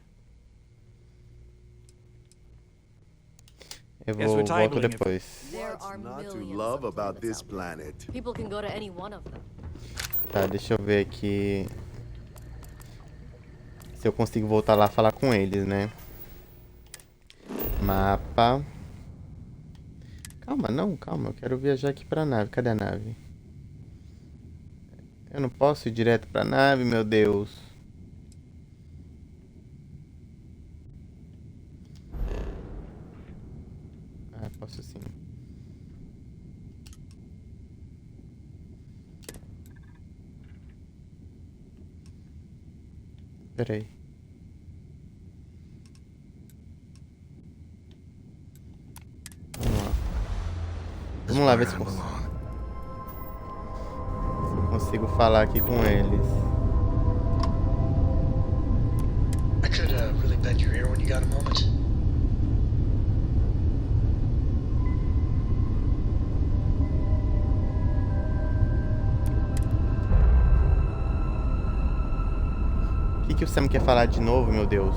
Eu Guess we're volto tabling it. depois. There are Not to millions love of about planets this out there. planet. People can go to any one of them. Tá, deixa eu ver aqui se eu consigo voltar lá e falar com eles, né? Mapa. Calma, não, calma. Eu quero viajar aqui pra nave. Cadê a nave? Eu não posso ir direto pra nave, meu Deus. Ah, posso sim. Peraí. Vamos lá ver se eu consigo falar aqui com eles. I could really bend your ear when you got a moment. O que o Sam quer falar de novo, meu Deus?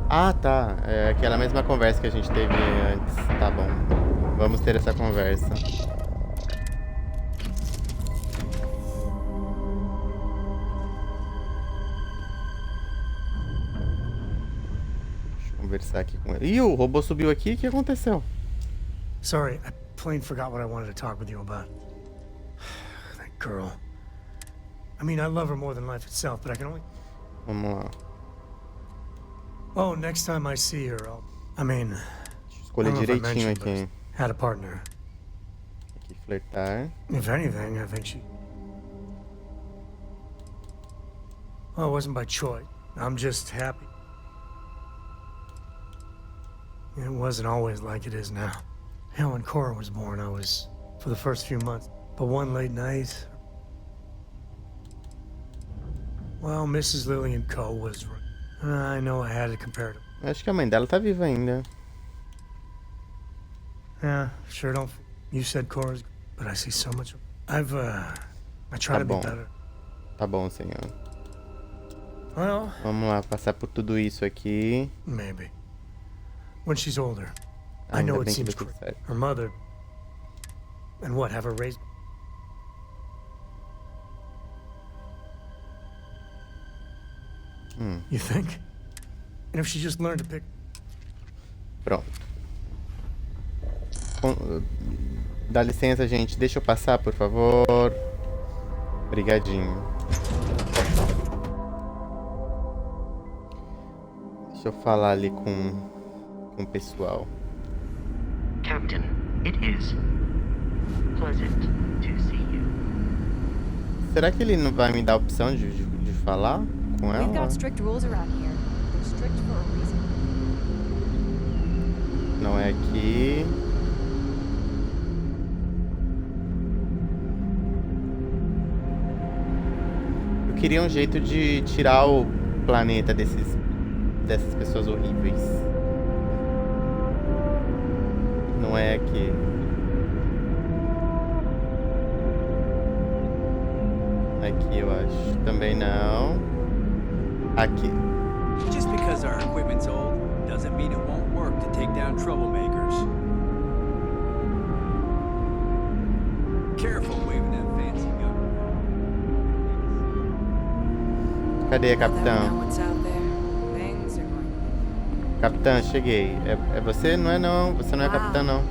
Ah, tá. É aquela mesma conversa que a gente teve antes. Tá bom. Vamos ter essa conversa. Deixa eu conversar aqui com ele. Ih, o robô subiu aqui. O que aconteceu? Sorry, I plain forgot what I wanted to talk with you about. That girl. I mean, I love her more than life itself, but I can only... Vamos lá. Oh, next time I see her, I mean... Escolher direitinho aqui. Had a partner. Aqui, flertar. If anything, I think she... Well, it wasn't by choice. I'm just happy. It wasn't always like it is now. Hell, when Quero was born, I was... for the first few months. But one late night... Well, Mrs. Lillian Coe was... I know I had to compare to... Acho que a mãe dela tá viva ainda. Yeah, sure don't... You said Cora's... But I see so much... I try to be better. Tá bom, senhor. Well... Vamos lá, passar por tudo isso aqui. Maybe. When she's older. I know it seems crazy. Her mother... And what, have her raised... You think? And if she just learned to pick... Pronto. Dá licença, gente. Deixa eu passar, por favor. Obrigadinho. Deixa eu falar ali com o pessoal. Captain, it is pleasant to see you. Será que ele não vai me dar a opção de falar com ela? We've got strict rules around here. They're strict for a reason. Não é aqui. Eu queria um jeito de tirar o planeta dessas pessoas horríveis. Não é aqui. Aqui eu acho. Também não. Aqui. Just because our equipment's old doesn't mean it won't work to take down troublemakers. Careful waving that fancy gun. Cadê a capitã? Capitã, cheguei. É você? Não é não. Você não é capitã não.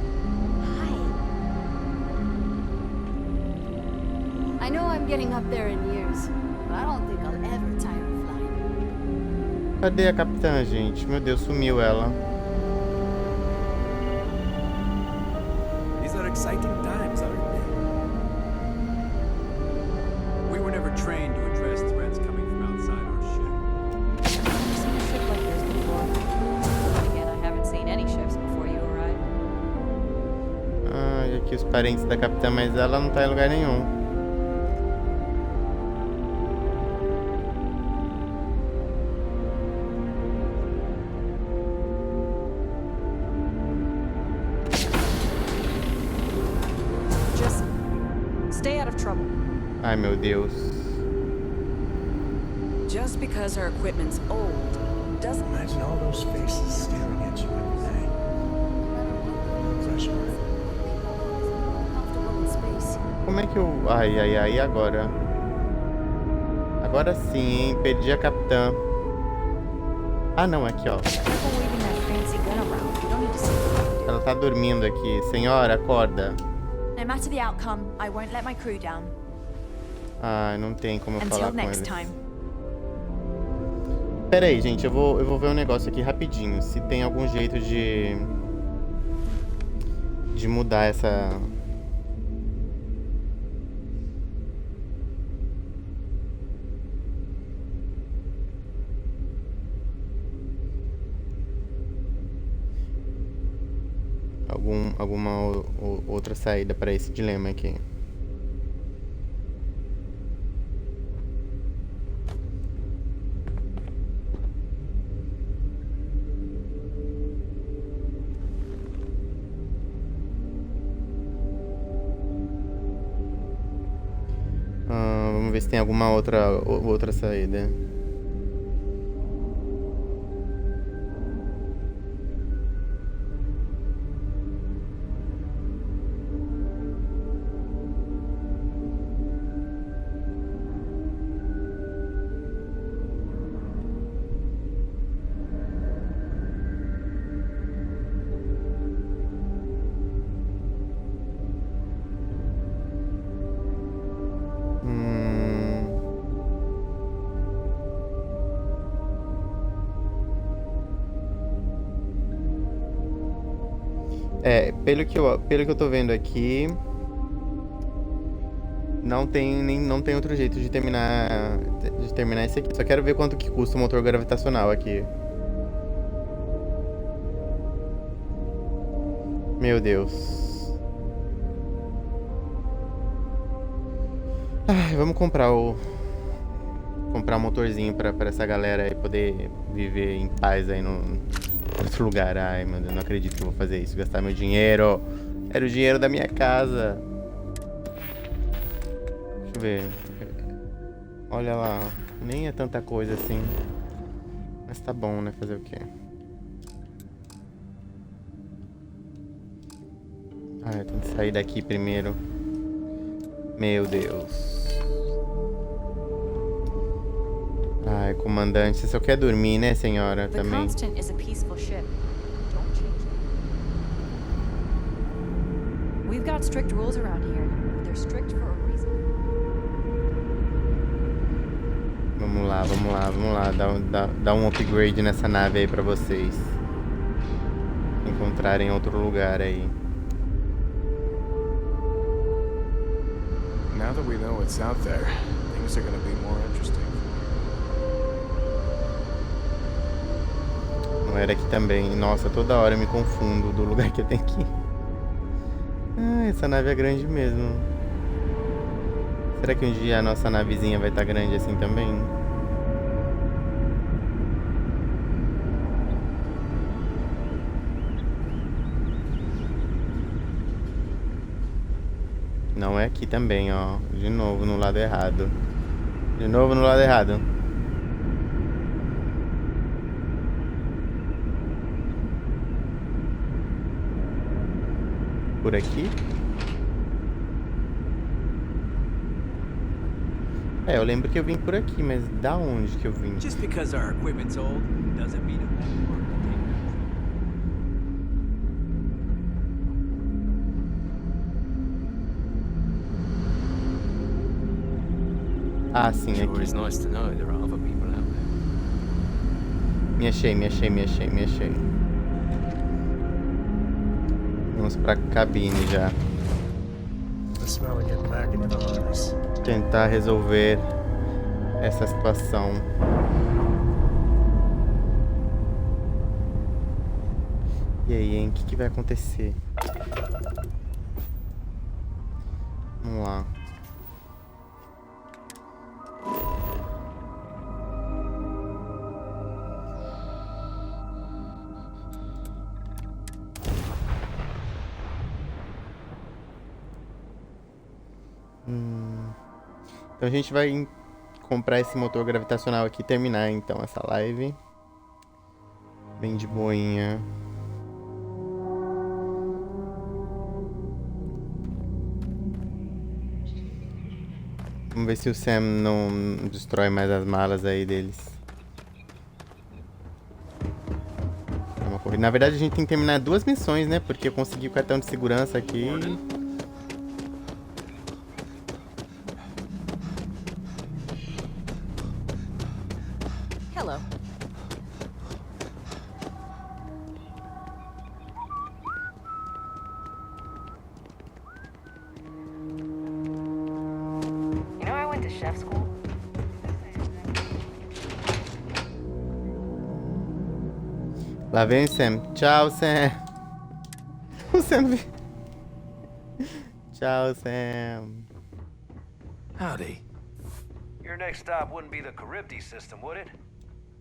I know I'm getting up there in years, but I don't think I'll ever tire of flying. Cadê a capitã, gente? Meu Deus, sumiu ela. These are exciting times, aren't they? We were never trained to address threats coming from outside our ship. I've seen a ship like yours before. Again, I haven't seen any ships before you arrived. Ah, e aqui os parentes da capitã, mas ela não tá em lugar nenhum. Stay out of trouble. Ai, meu Deus. Just because our equipment's old doesn't... Imagine all those faces staring at you every day. professional. Comfortable in space. Como é que eu... Ai, ai, ai, e agora? Agora sim, hein? Perdi a capitã. Ah, não, aqui, ó. Ela tá dormindo aqui. Senhora, acorda. No matter the outcome, I won't let my crew down. Ai, não tem como eu falar Until com next eles. time. Pera aí, gente. Eu vou ver um negócio aqui rapidinho. Se tem algum jeito de mudar essa... alguma outra saída para esse dilema aqui. Vamos ver se tem alguma outra saída. Pelo que eu tô vendo aqui, não tem outro jeito de terminar esse aqui. Só quero ver quanto que custa o motor gravitacional aqui. Meu Deus. Ai, vamos comprar o motorzinho pra essa galera aí poder viver em paz aí no outro lugar. Ai, meu Deus, não acredito que eu vou fazer isso. Gastar meu dinheiro. Era o dinheiro da minha casa. Deixa eu ver. Olha lá. Nem é tanta coisa assim. Mas tá bom, né? Fazer o quê? Ah, eu tenho que sair daqui primeiro. Meu Deus. Ai, comandante, você só quer dormir, né, senhora? The Também. Constant is a peaceful ship. Don't change it. We've got strict rules around here. They're strict for a reason. Vamos lá. Dá um upgrade nessa nave aí pra vocês encontrarem outro lugar aí. Now that we know what's out there, things are gonna be more interesting. Não era aqui também. Nossa, toda hora eu me confundo do lugar que eu tenho que ir. Ah, essa nave é grande mesmo. Será que um dia a nossa navezinha vai estar grande assim também? Não é aqui também, ó. De novo no lado errado. De novo no lado errado. Por aqui? É, eu lembro que eu vim por aqui, mas da onde que eu vim? Just because our equipment's old doesn't mean it won't work. Ah, sim, aqui. Sure is nice to know there are other people out there. Me achei. Vamos pra cabine já. The smell of getting back into the harness. Tentar resolver essa situação. E aí, hein? O que vai acontecer? Vamos lá. Então a gente vai comprar esse motor gravitacional aqui e terminar então essa live. Bem de boinha. Vamos ver se o Sam não destrói mais as malas aí deles. É uma corrida. Na verdade, a gente tem que terminar 2 missões, né? Porque eu consegui o cartão de segurança aqui. Hello. You know I went to chef school? Lá vem o Sam. Tchau, Sam. O Sam vem. Tchau, Sam. Howdy. Your next stop wouldn't be the Charybdis system, would it?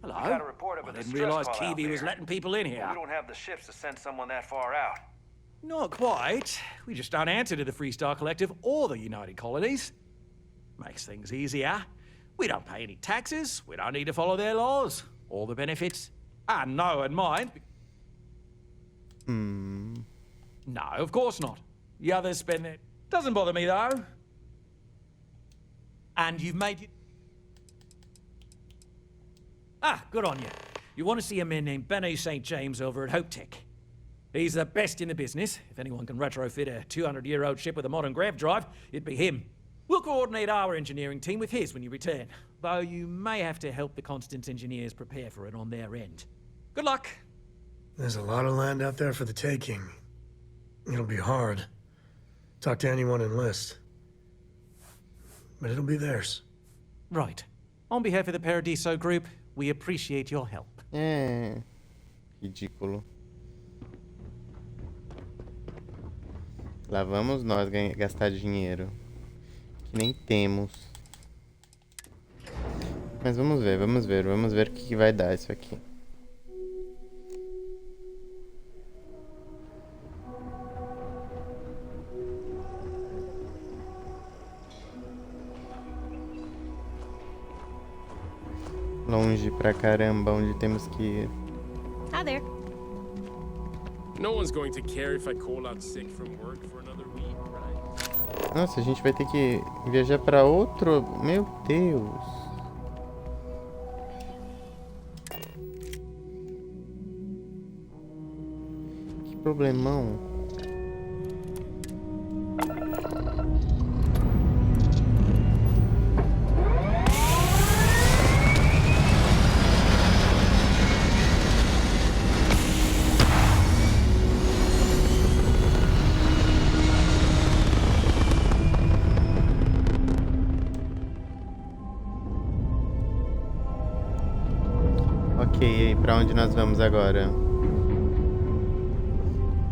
Hello? We got a report of I a didn't distress realise call out Kiwi was there. letting people in here. We don't have the ships to send someone that far out. Not quite. We just don't answer to the Freestar Collective or the United Colonies. Makes things easier. We don't pay any taxes. We don't need to follow their laws. All the benefits are no and mine. No, of course not. The others spend it. Doesn't bother me though. And you've made it. Ah, good on you. You want to see a man named Benny St. James over at Hope Tech. He's the best in the business. If anyone can retrofit a 200-year-old ship with a modern grav drive, it'd be him. We'll coordinate our engineering team with his when you return, though you may have to help the Constance engineers prepare for it on their end. Good luck. There's a lot of land out there for the taking. It'll be hard. Talk to anyone enlist. But it'll be theirs. Right. On behalf of the Paradiso Group, we appreciate your help. Ridículo. Lá vamos nós gastar dinheiro. Que nem temos. Mas vamos ver o que vai dar isso aqui. Longe pra caramba, onde temos que ir. Hi there. No one's going to care if I call out sick from work for another week, right? Nossa, a gente vai ter que viajar pra outro... Meu Deus. Que problemão. Ok, e aí, pra onde nós vamos agora?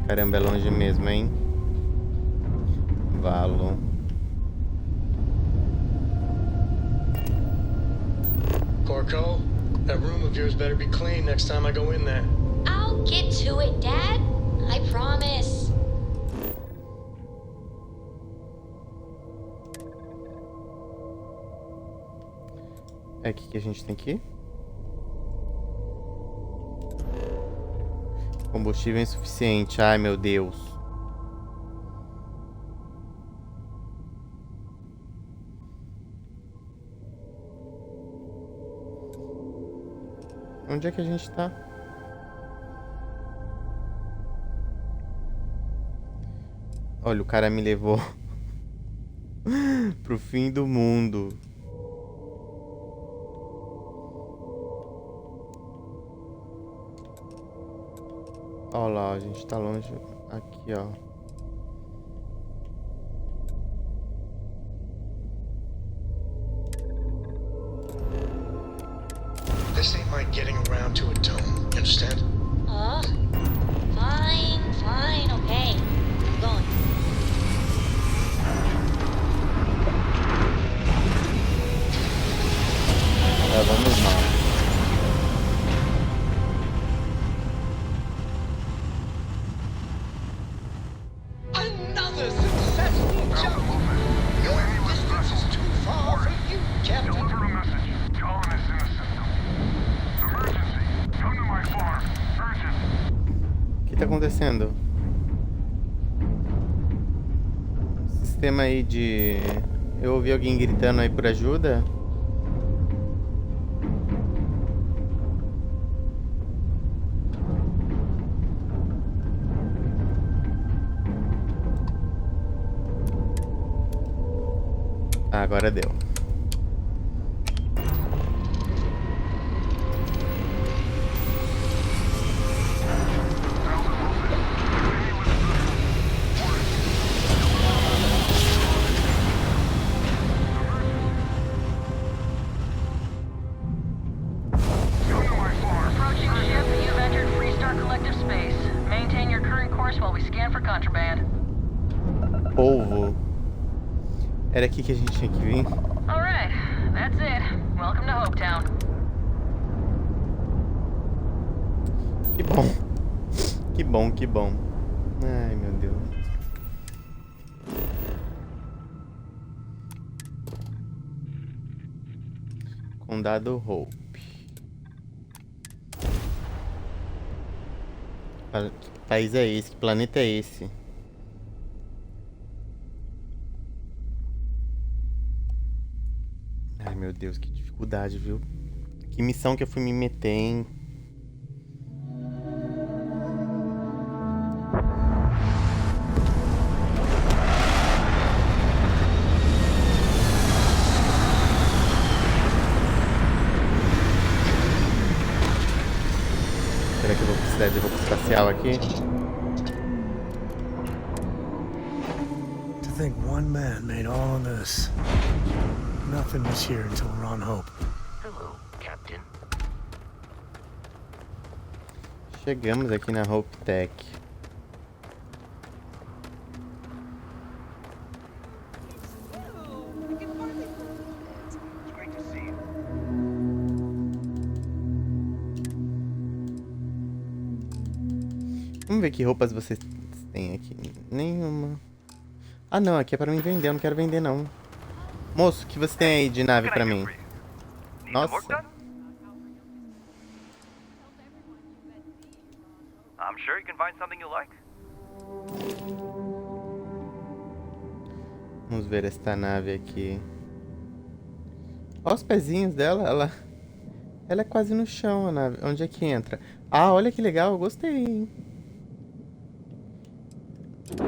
Caramba, é longe mesmo, hein? Valo. Corco, that room of yours better be clean next time I go in there. I'll get to it, Dad. I promise. É aqui que a gente tem que ir? Combustível insuficiente. Ai, meu Deus. Onde é que a gente tá? Olha, o cara me levou pro fim do mundo. Olha lá, a gente tá longe. Aqui, ó. This ain't my getting around to a dome, you understand? Fine, okay. I'm going. Vamos lá. Another successful jump! Your distance is too far for you, Captain. Deliver a message. Colonists in the system. Emergency! Come to my farm. Urgent! O que tá acontecendo? Sistema aí de Eu ouvi alguém gritando aí por ajuda. Ah, agora deu. Approaching ship, you've entered Freestar Collective space. Maintain your current course while we scan for contraband. Polvo. Era aqui que a gente tinha que vir. Alright, that's it. Welcome to Hopetown. Que bom. Que bom, que bom. Ai, meu Deus. Condado Hope. Que país é esse? Que planeta é esse? Ai, meu Deus, que dificuldade, viu? Que missão que eu fui me meter, hein? Será que eu vou precisar de roupa espacial aqui? To think one man made all of this. Nothing was here until we're on Hope. Hello, Captain. Chegamos aqui na Hope Tech. Vamos ver que roupas vocês têm aqui. Nenhuma. Ah, não. Aqui é pra mim vender. Eu não quero vender, não. Moço, o que você tem aí de nave pra mim? Nossa. I'm sure you can find something you like. Vamos ver esta nave aqui. Olha os pezinhos dela. Ela é quase no chão, a nave. Onde é que entra? Ah, olha que legal. Eu gostei, hein?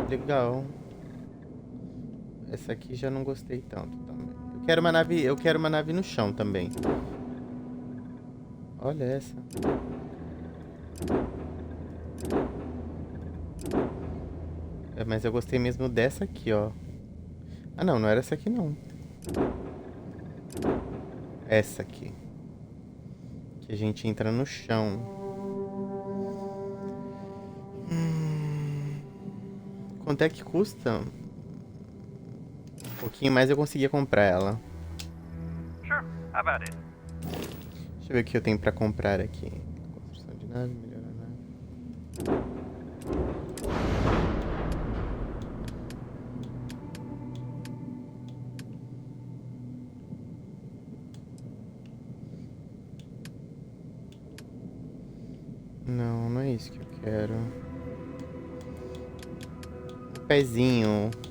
Legal. Essa aqui já não gostei tanto também. Eu quero uma nave no chão também. Olha essa. É, mas eu gostei mesmo dessa aqui, ó. Ah, não era essa aqui, não. Essa aqui. Que a gente entra no chão. Quanto é que custa? Um pouquinho mais eu conseguia comprar ela. Sure, how about it? Deixa eu ver o que eu tenho pra comprar aqui. Construção de nave, melhorar a nave. Não, não é isso que eu quero.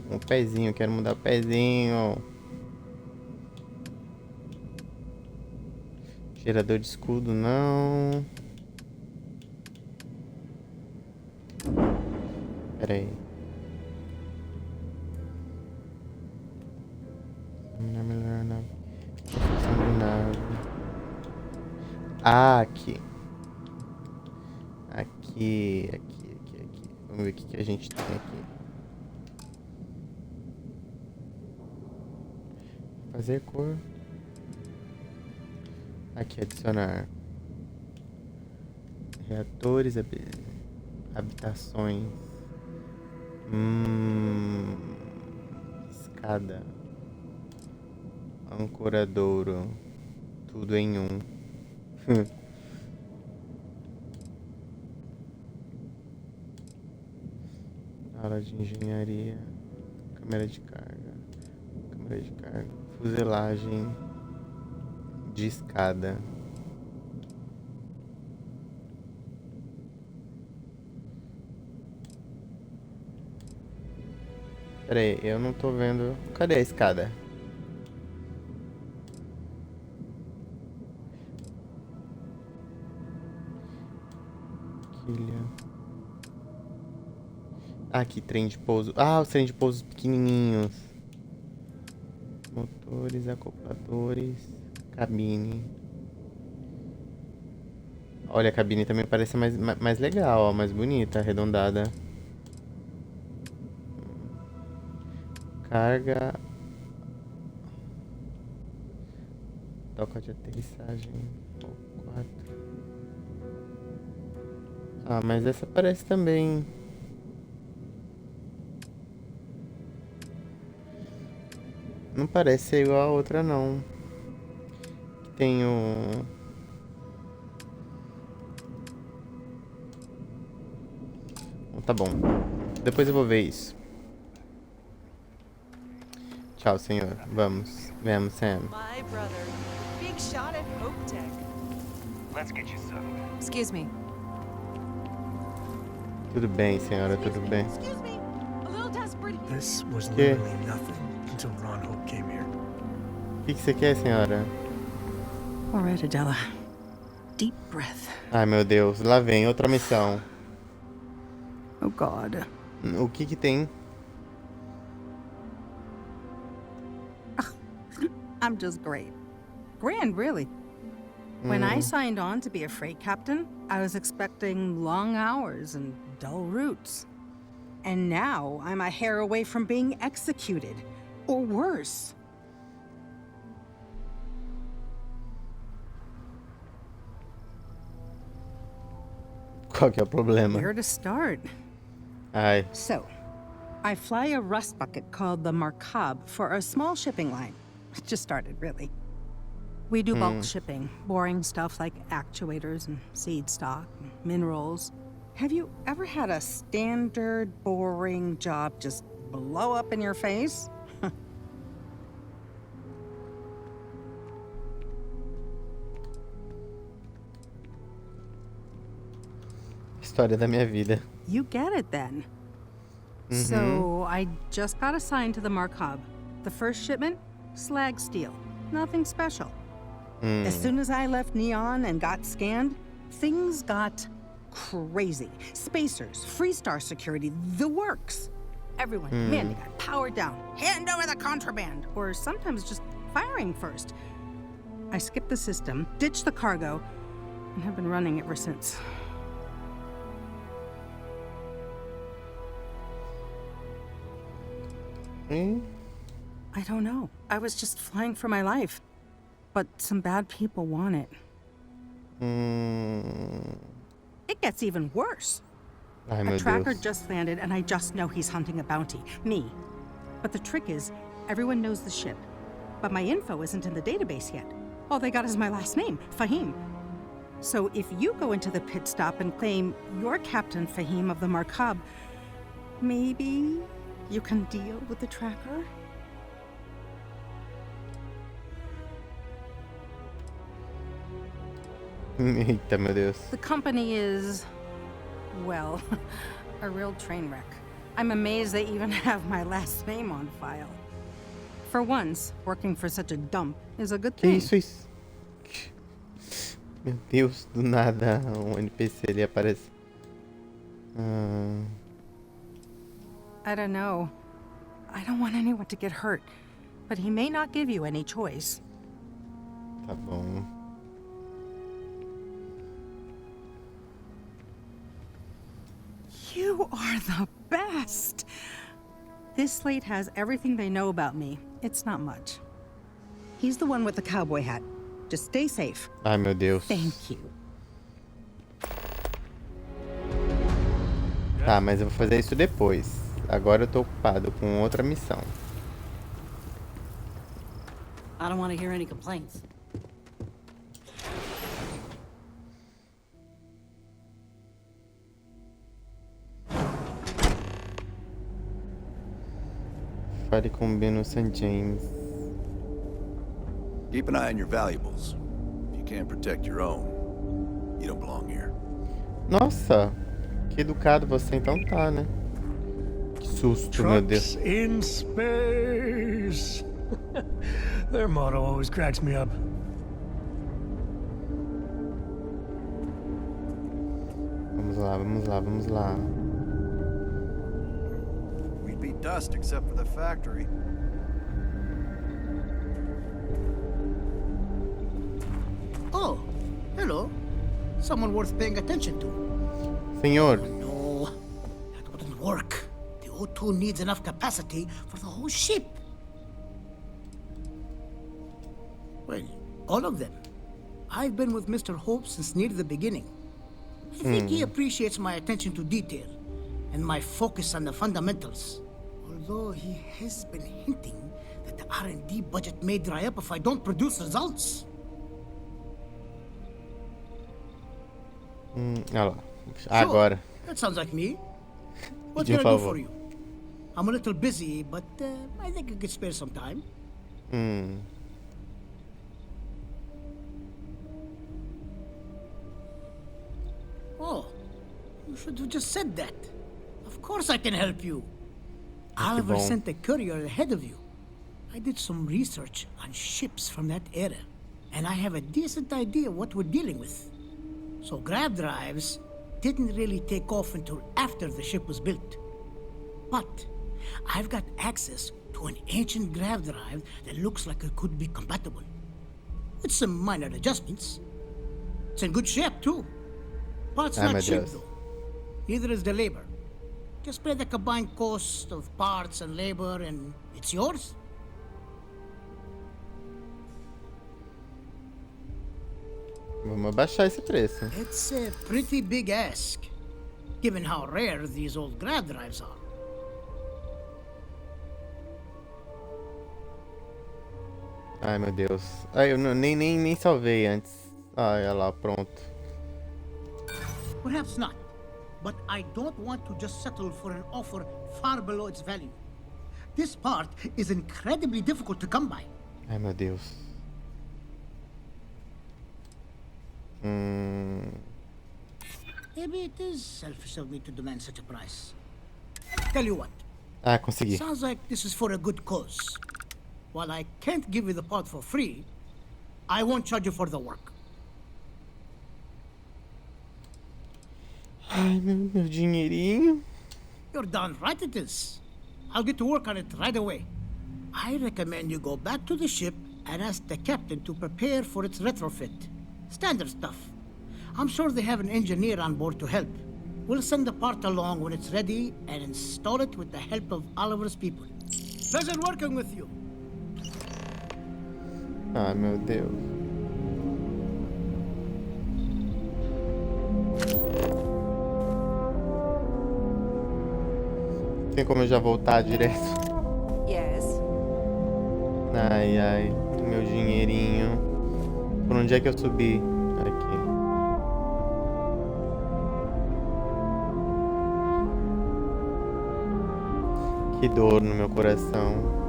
Um pezinho, quero mudar o pezinho. Gerador de escudo, não. Pera aí. Não melhor nave. Construção de nave. Ah, aqui. Aqui. Vamos ver o que a gente tem aqui. Fazer cor. Aqui, adicionar. Reatores, habitações. Escada. Ancoradouro. Tudo em um. Aula de engenharia. Câmera de carga. Fuselagem de escada. Pera aí, eu não tô vendo. Cadê a escada? Trilha. Ah, aqui, trem de pouso. Ah, os trem de pouso pequenininhos. Motores, acopladores, cabine. Olha, a cabine também parece mais legal, ó, mais bonita, arredondada. Carga. Toca de aterrissagem. 4. Ah, mas essa parece também. Não parece ser igual a outra, não. Tem o... Tá bom. Depois eu vou ver isso. Tchau, senhor. Vamos. Vamos, Sam. My brother. Big shot at Hope Tech. Let's get you some. Excuse me. Tudo bem, senhora. Tudo bem. Excuse me. A little desperate here. This was literally nothing until Ron Hope came here. O que você quer, senhora? All right, Adela. Deep breath. Ai, meu Deus. Lá vem outra missão. Oh, God. O que tem? I'm just great. Grand, really. When I signed on to be a freight captain, I was expecting long hours and dull routes. And now I'm a hair away from being executed. Or worse. Qual que é o problema? Where to start? Ai. So, I fly a rust bucket called the Markab for a small shipping line. It just started, really. We do bulk shipping, boring stuff like actuators and seed stock, and minerals. Have you ever had a standard, boring job just blow up in your face? História da minha vida. You get it then. So, I just got assigned to the Markab. The first shipment? Slag steel. Nothing special. As soon as I left Neon and got scanned, things got crazy. Spacers, Freestar security, the works. Everyone demanding I power down, hand over the contraband, or sometimes just firing first. I skipped the system, ditched the cargo, and have been running ever since. I don't know. I was just flying for my life. But some bad people want it. It gets even worse. Ai, A meu tracker Deus. just landed, and I just know he's hunting a bounty. Me. But the trick is, everyone knows the ship. But my info isn't in the database yet. All they got is my last name, Fahim. So if you go into the pit stop and claim you're Captain Fahim of the Markab, maybe you can deal with the tracker? Eita, meu Deus. The company is, well, a real train wreck. I'm amazed they even have my last name on file. For once, working for such a dump is a good Que thing. isso? Meu Deus, do nada um NPC ali aparece. I don't know. I don't want anyone to get hurt, but he may not give you any choice. Tá bom. You are the best! This slate has everything they know about me. It's not much. He's the one with the cowboy hat. Just stay safe. Ai, meu Deus. Thank you. Tá, mas eu vou fazer isso depois. Agora eu tô ocupado com outra missão. I don't want to hear any complaints. Fale com Beno St. James. Keep an eye on your valuables. If you can't protect your own, you don't belong here. Nossa, que educado você então tá, né? Que susto, meu Deus. Trucks in space. Their motto always cracks me up. Vamos lá. vamos lá, vamos lá. We'd be dust except for the factory. Oh, hello. Someone worth paying attention to. Senhor. No, that wouldn't work. The O2 needs enough capacity for the whole ship. Well, all of them. I've been with Mr. Hope since near the beginning. I think he appreciates my attention to detail and my focus on the fundamentals. Although he has been hinting that the R&D budget may dry up if I don't produce results. Olha lá. Agora. Sure, that sounds like me. What Pediu can I do favor. for you? I'm a little busy, but I think I could spare some time. Oh, you should have just said that. Of course I can help you. Oliver bom. sent a courier ahead of you. I did some research on ships from that era, and I have a decent idea what we're dealing with. So grav drives didn't really take off until after the ship was built. But I've got access to an ancient grav drive that looks like it could be compatible. With some minor adjustments. It's in good shape too. Parts Ah, not meu cheap Deus. though. Neither is the labor. Just pay the combined cost of parts and labor and it's yours. Vamos abaixar esse preço. It's a pretty big ask, given how rare these old grav drives are. Ai, meu Deus. Ai, eu nem salvei antes. Ai, olha lá, pronto. Perhaps not, but I don't want to just settle for an offer far below its value. This part is incredibly difficult to come by. Ai, meu Deus. Maybe it is selfish of me to demand such a price. Tell you what. Ah, consegui. Sounds like this is for a good cause. While I can't give you the part for free, I won't charge you for the work. Ai, meu dinheirinho. You're darn right it is. I'll get to work on it right away. I recommend you go back to the ship and ask the captain to prepare for its retrofit. Standard stuff. I'm sure they have an engineer on board to help. We'll send the part along when it's ready and install it with the help of Oliver's people. Pleasure working with you. Ai, meu Deus. Tem como eu já voltar direto? Yes. Ai, ai. Meu dinheirinho. Por onde é que eu subi? Aqui. Que dor no meu coração.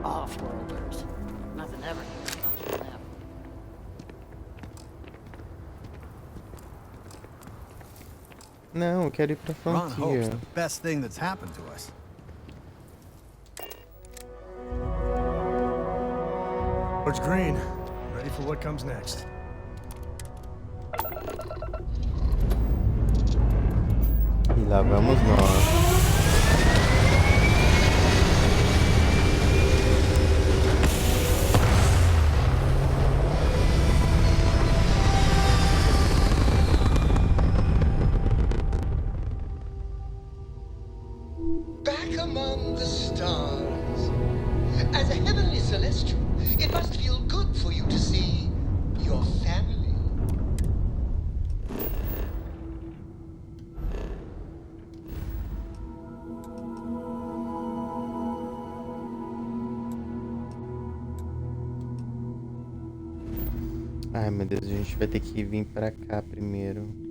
Off-worlders. Nothing ever comes from them. Não, eu quero ir pra Ron Hope's Frontier. the best thing that's happened to us. George Green, ready for what comes next. E lá vamos nós. Back among the stars. As a heavenly celestial, it must feel good for you to see your family. Ai, meu Deus, a gente vai ter que vir pra cá primeiro.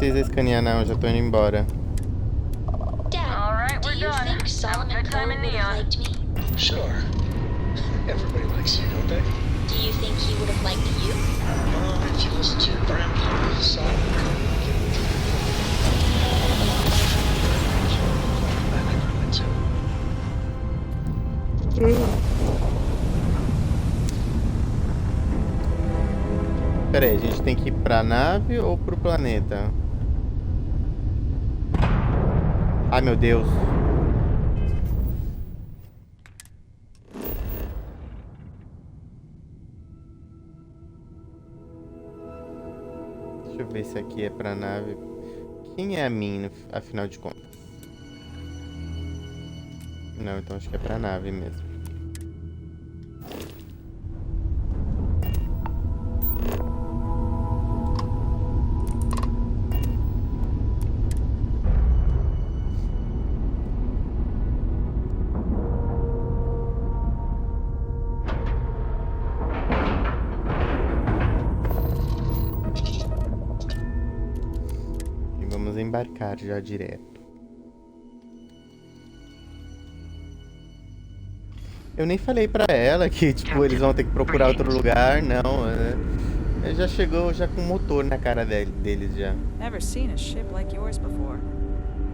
precisa escanear não, já tô indo embora. Dad, do you think Solomon Poe would have liked me? Sure. Everybody likes you, don't they? Do you think he would have liked you? If you listen to your grandpa, Solomon Poe would give it to you. Pera aí, a gente tem que ir pra nave ou pro planeta? Ai, meu Deus. Deixa eu ver se aqui é pra nave. Quem é a mim, afinal de contas? Não, então acho que é pra nave mesmo. Embarcar já direto. Eu nem falei pra ela que, tipo, eles vão ter que procurar outro lugar, não. Já chegou já com motor na cara deles já. Never seen a ship like yours before.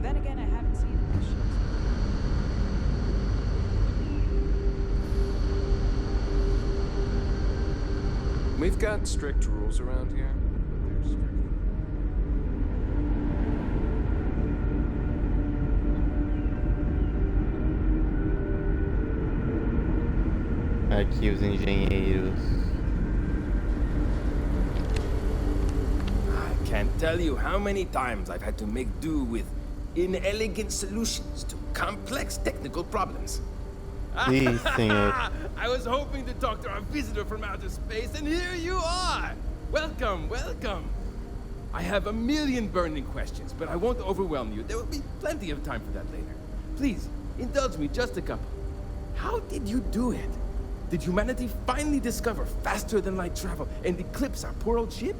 Then again, I haven't seen any ships. We've got strict rules around here. Aqui os engenheiros. I can't tell you how many times I've had to make do with inelegant solutions to complex technical problems. Sim, senhor. I was hoping to talk to our visitor from outer space, and here you are! Welcome, welcome! I have a million burning questions, but I won't overwhelm you. There will be plenty of time for that later. Please, indulge me just a couple. How did you do it? Did humanity finally discover faster than light travel and eclipse our poor old ship?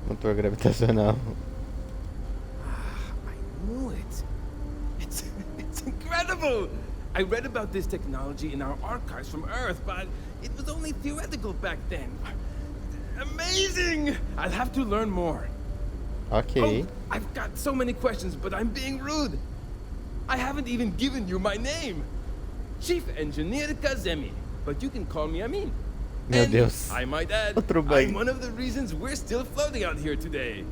Motor gravitacional. I knew it. It's incredible! I read about this technology in our archives from Earth, but it was only theoretical back then. Amazing! I'll have to learn more. Okay. Oh, I've got so many questions, but I'm being rude. I haven't even given you my name. Chief Engineer Kazemi, but you can call me Amin. Meu Deus. I might add, Outro bem. I'm one of the reasons we're still floating out here today.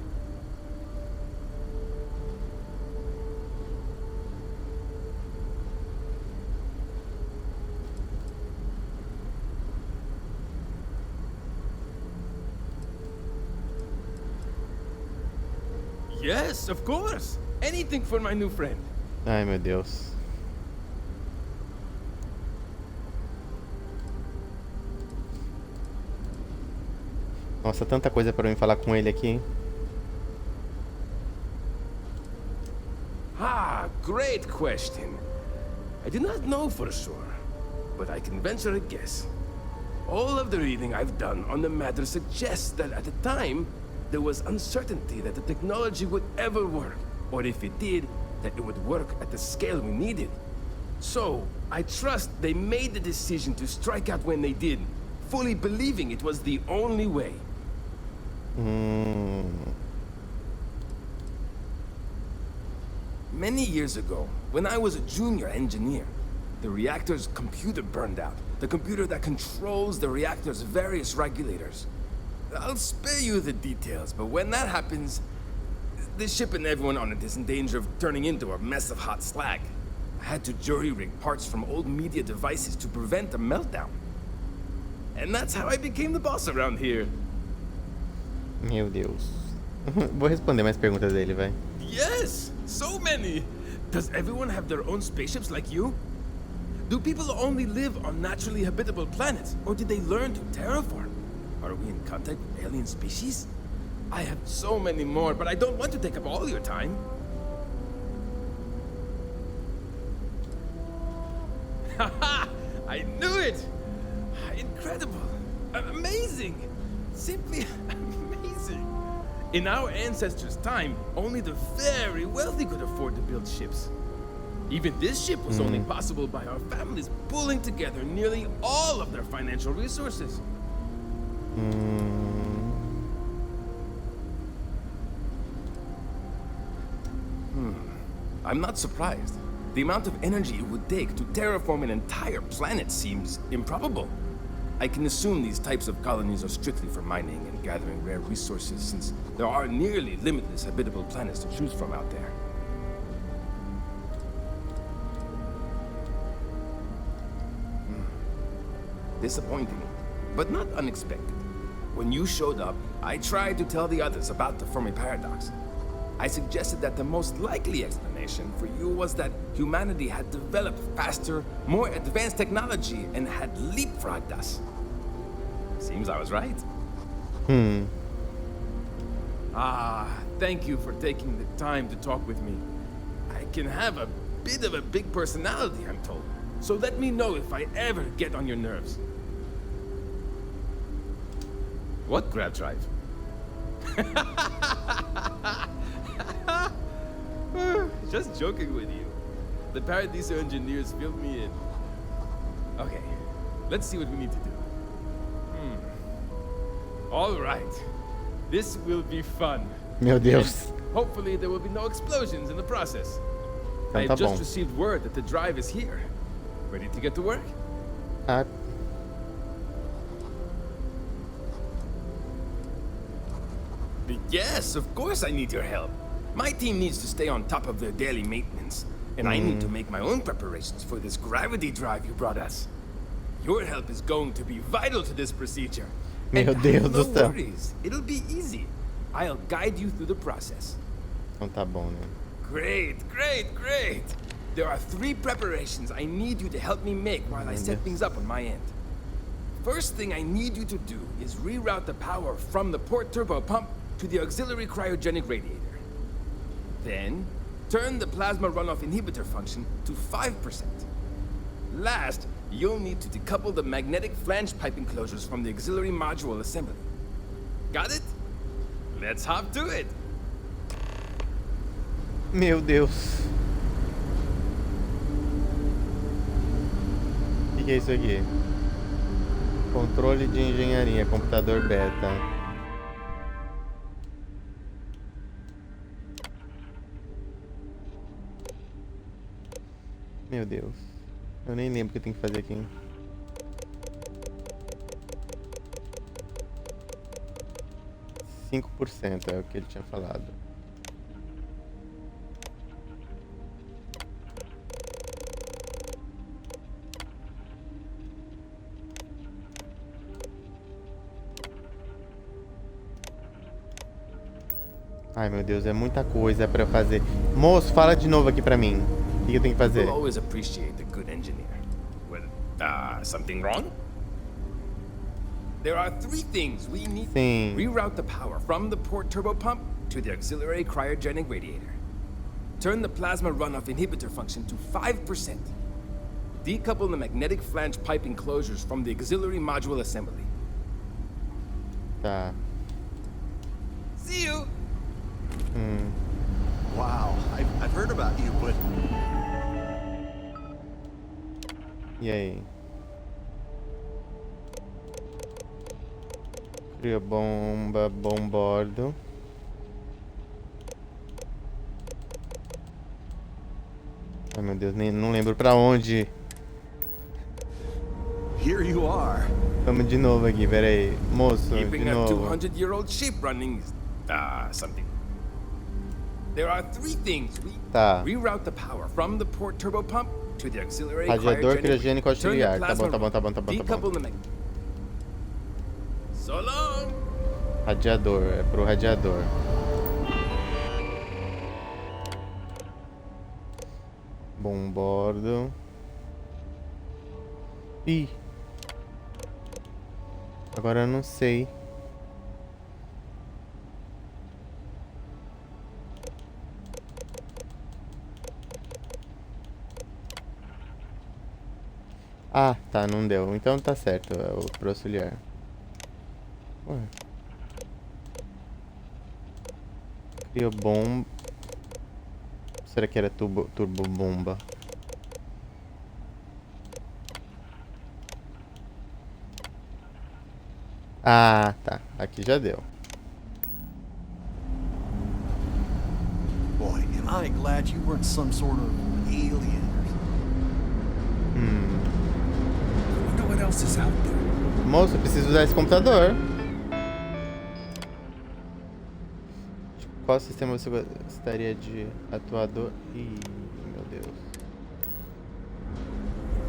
Yes, of course. Anything for my new friend. Ai, meu Deus. Nossa, tanta coisa para eu falar com ele aqui. Ah, great question. I do not know for sure, but I can venture a guess. All of the reading I've done on the matter suggests that at the time, there was uncertainty that the technology would ever work, or if it did, that it would work at the scale we needed. So, I trust they made the decision to strike out when they did, fully believing it was the only way. Many years ago, when I was a junior engineer, the reactor's computer burned out. The computer that controls the reactor's various regulators. I'll spare you the details, but when that happens, the ship and everyone on it is in danger of turning into a mess of hot slag. I had to jury-rig parts from old media devices to prevent a meltdown. And that's how I became the boss around here. Meu Deus. Vou responder mais perguntas dele, vai. Yes! So many! Does everyone have their own spaceships like you? Do people only live on naturally habitable planets, or did they learn to terraform? Are we in contact with alien species? I have so many more, but I don't want to take up all your time. Haha! I knew it! Incredible! Amazing! Simply amazing. In our ancestors' time, only the very wealthy could afford to build ships. Even this ship was only possible by our families pulling together nearly all of their financial resources. I'm not surprised. The amount of energy it would take to terraform an entire planet seems improbable. I can assume these types of colonies are strictly for mining and gathering rare resources, since there are nearly limitless habitable planets to choose from out there. Disappointing, but not unexpected. When you showed up, I tried to tell the others about the Fermi Paradox. I suggested that the most likely explanation for you was that humanity had developed faster, more advanced technology and had leapfrogged us. Seems I was right. Thank you for taking the time to talk with me. I can have a bit of a big personality, I'm told. So let me know if I ever get on your nerves. What grab drive? Just joking with you. The Paradiso engineers filled me in. Okay, let's see what we need to do. All right. This will be fun. Meu Deus. And hopefully there will be no explosions in the process. Então I've tá just bom. received word that the drive is here. Ready to get to work? Ah, Yes, of course I need your help. My team needs to stay on top of their daily maintenance, and I need to make my own preparations for this gravity drive you brought us. Your help is going to be vital to this procedure. Meu And Deus no do céu. worries, it'll be easy. I'll guide you through the process. então tá bom, né? Great, great, great. There are 3 preparations I need you to help me make while I set things up on my end. First thing I need you to do is reroute the power from the port turbo pump to the auxiliary cryogenic radiator. Then, turn the plasma runoff inhibitor function to 5%. Last, you'll need to decouple the magnetic flange pipe enclosures from the auxiliary module assembly. Got it? Let's hop to it. Meu Deus. O que é isso aqui? Controle de engenharia, computador beta. Meu Deus. Eu nem lembro o que eu tenho que fazer aqui. %, é o que ele tinha falado. Ai, meu Deus, é muita coisa pra eu fazer. Moço, fala de novo aqui pra mim. O que eu tenho que fazer? People always appreciate a good engineer. Well, something wrong? There are 3 things we need. Sim. Reroute the power from the port turbo pump to the auxiliary cryogenic radiator. Turn the plasma runoff inhibitor function to 5%. Decouple the magnetic flange pipe enclosures from the auxiliary module assembly. Tá. See you! Wow, I've heard about you, but E aí? Cria bomba, bombordo. Ai, meu Deus, não lembro pra onde. here you are. Vamos de novo aqui, pera aí. Moço, de Keeping a novo. 200-year-old ship running is, something. There are 3 things we Tá. reroute the power from the port turbo pump to the auxiliary Radiador cryogenic. criogênico Turn the auxiliar. Tá bom, plasma tá bom, tá bom, tá bom, tá decouple bom. the So long. Radiador, é pro radiador. Bombordo. Ih. Agora eu não sei. Ah, tá, não deu. Então tá certo, é o pro auxiliar. Ué. Criobomba. Será que era turbobomba? Ah, tá. Aqui já deu. Boy, am I glad you weren't some sort of alien. I wonder what else is out there. Moço, eu preciso usar esse computador. Qual sistema você gostaria de atuador? Ih, meu Deus.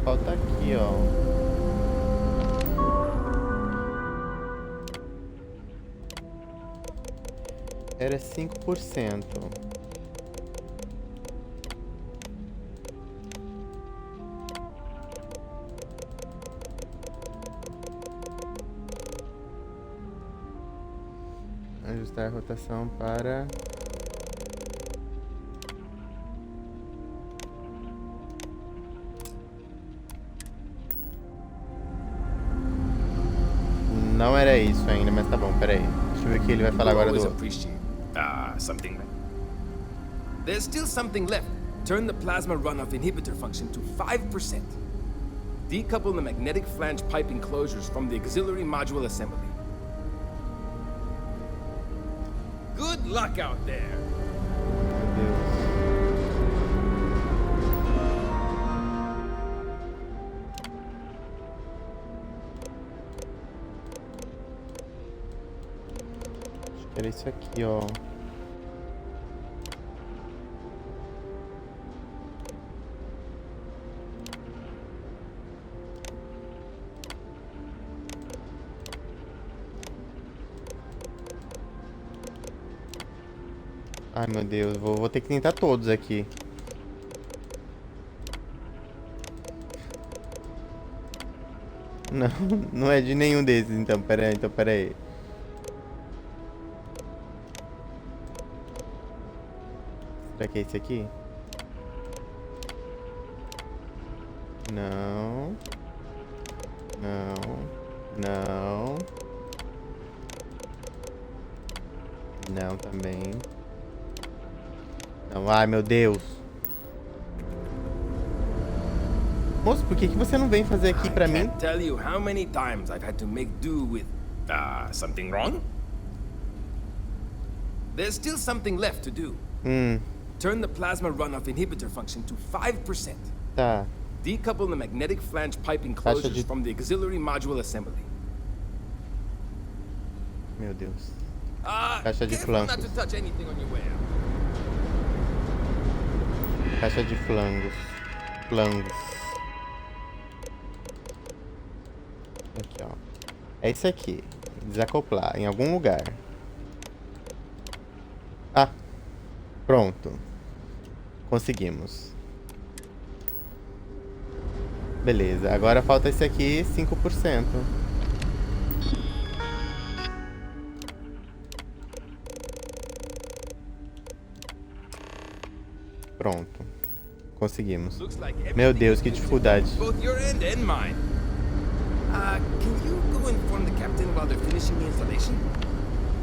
Falta aqui, ó. Era 5%. Ajustar a rotação para... Não era isso ainda, mas tá bom, peraí. Deixa eu ver o que ele vai falar agora do... Something. There's still something left. Turn the plasma runoff inhibitor function to 5%. Decouple the magnetic flange pipe enclosures from the auxiliary module assembly. Good luck out there. Acho que era isso aqui, ó. Ai, meu Deus, vou ter que tentar todos aqui. Não, não é de nenhum desses, então, peraí, Será que é esse aqui? Não. Não, também. Não, ai meu Deus. Moço, por que você não vem fazer aqui pra mim? Tell you how many times I've had to make do with something wrong? There's still something left to do. Turn the plasma runoff inhibitor function to 5%. Tá. Decouple the magnetic flange pipe enclosures from the auxiliary module assembly. Meu Deus. Caixa de flancos. Caixa de flangos. Aqui, ó. É isso aqui. Desacoplar em algum lugar. Ah. Pronto. Conseguimos. Beleza. Agora falta esse aqui, 5%. Pronto. Conseguimos. Meu Deus, que dificuldade.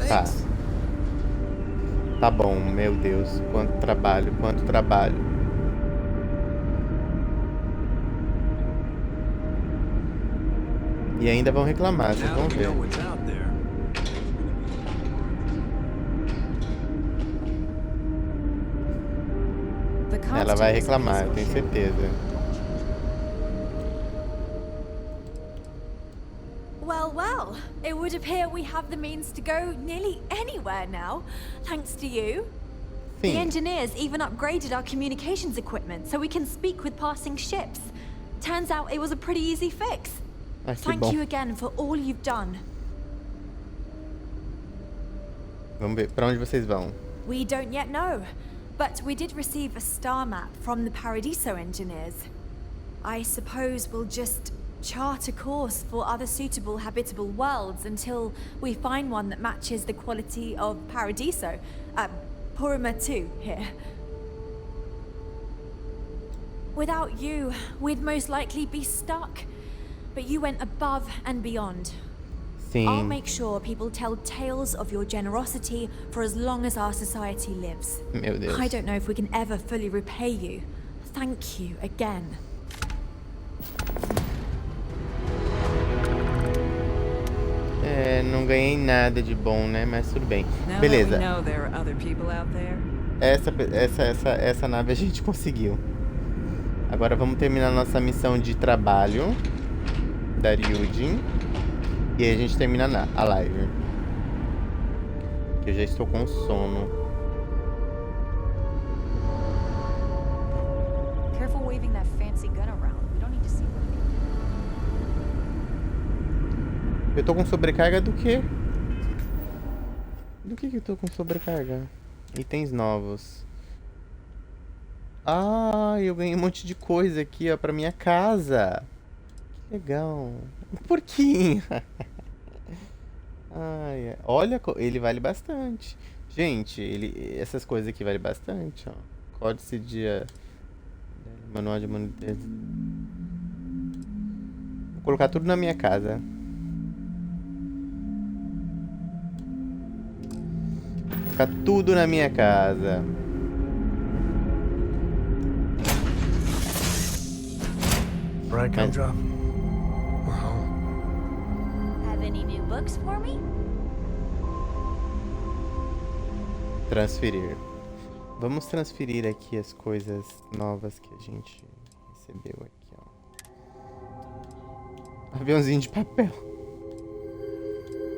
Tá. Tá bom, meu Deus. Quanto trabalho. E ainda vão reclamar, vocês vão ver. Ela vai reclamar, eu tenho certeza. Well, it would appear we have the means to go nearly anywhere now, thanks to you. Sim. The engineers even upgraded our communications equipment so we can speak with passing ships. Turns out it was a pretty easy fix. Thank you again for all you've done. Vamos ver, pra onde vocês vão? We don't yet know, but we did receive a star map from the Paradiso engineers. I suppose we'll just chart a course for other suitable habitable worlds until we find one that matches the quality of Paradiso. Purima 2 here. Without you, we'd most likely be stuck. But you went above and beyond. Sim. I'll make sure people tell tales of your generosity for as long as our society lives. Meu Deus. I don't know if we can ever fully repay you. Thank you again. É, não ganhei nada de bom, né? Mas tudo bem. Now Beleza. that we know there are other people out there. Essa nave a gente conseguiu. Agora vamos terminar nossa missão de trabalho da Ryujin. E aí a gente termina a live. Que eu já estou com sono. Careful waving that fancy gun around. We don't need to see what it Eu tô com sobrecarga do quê? Do que eu tô com sobrecarga? Itens novos. Ah, eu ganhei um monte de coisa aqui, ó, pra minha casa. Que legal. Um porquinho. Ai, olha, ele vale bastante. Gente, essas coisas aqui valem bastante, ó. Códice de... manual de manutenção. Vou colocar tudo na minha casa. Vou colocar tudo na minha casa. Right, Gumdrop? Have any new books for me? Transferir. Vamos transferir aqui as coisas novas que a gente recebeu aqui, ó. Aviãozinho de papel.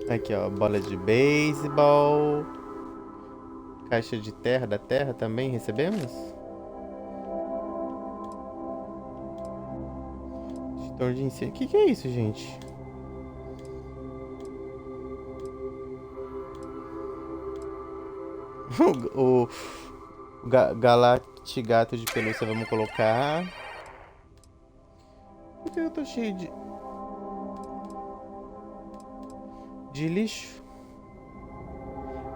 Aqui, ó, bola de beisebol. Caixa de terra da terra também recebemos? Extintor de incêndio. O que é isso, gente? o Galactigato de pelúcia vamos colocar. Por que eu tô cheio de lixo?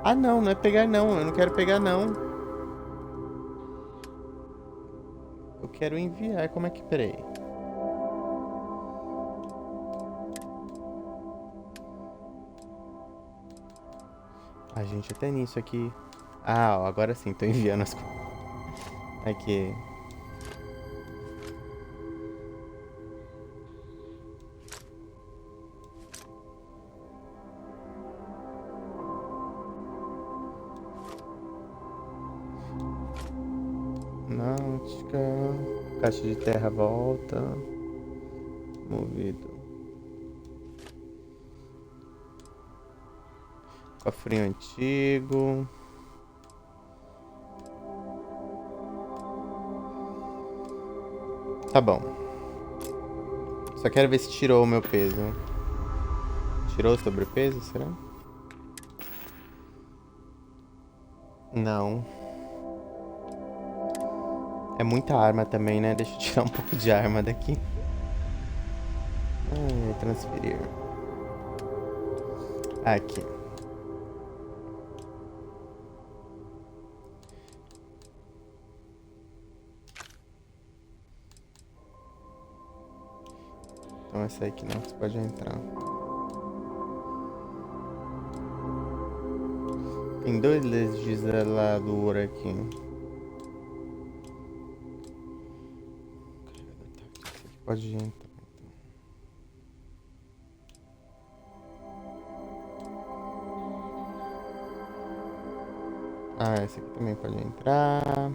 Ah, não, não é pegar não. Eu não quero pegar não. Eu quero enviar. Como é que... Peraí. Ah, gente, até nisso aqui. Ah, ó, agora sim, tô enviando as coisas. Aqui. Náutica. Caixa de terra volta. Movido. Cofrinho antigo. Tá bom. Só quero ver se tirou o meu peso. Tirou o sobrepeso, será? Não. É muita arma também, né? Deixa eu tirar um pouco de arma daqui. Transferir. Aqui. Então essa aí que não, você pode entrar. Tem 2 legisladores aqui. Pode entrar. Ah, esse aqui também pode entrar.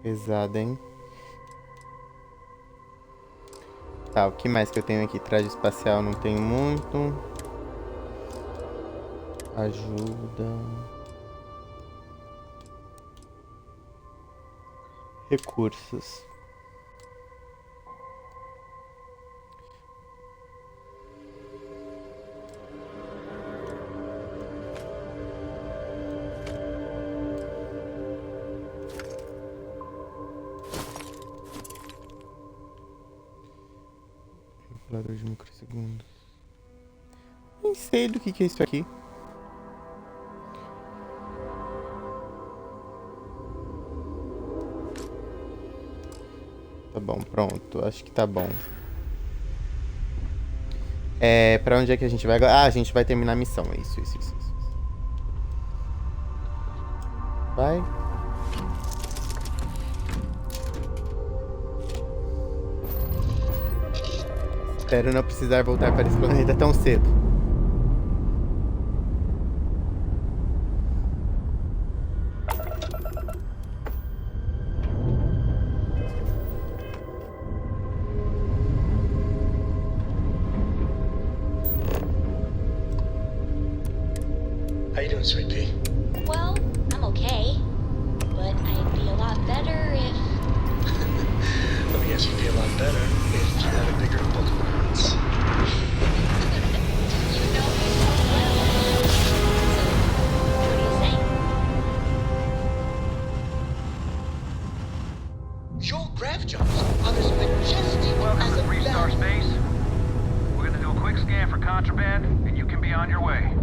Pesado, hein? Tá, o que mais que eu tenho aqui? Traje espacial não tenho muito. Ajuda. Recursos. Calculador de microsegundos. Nem sei do que é isso aqui. Tá bom, pronto. Acho que tá bom. Pra onde é que a gente vai agora? Ah, a gente vai terminar a missão. Isso. Vai. Espero não precisar voltar para esse planeta tão cedo. How you doing, Sweet Pea? Well, I'm okay. But I'd be a lot better if... Let me guess, you'd be a lot better if you had a bigger book of words. You know me so well. So, what do you say? Your grav jumps are as majestic Welcome as to a Freestar flag. Space. We're gonna do a quick scan for contraband, and you can be on your way.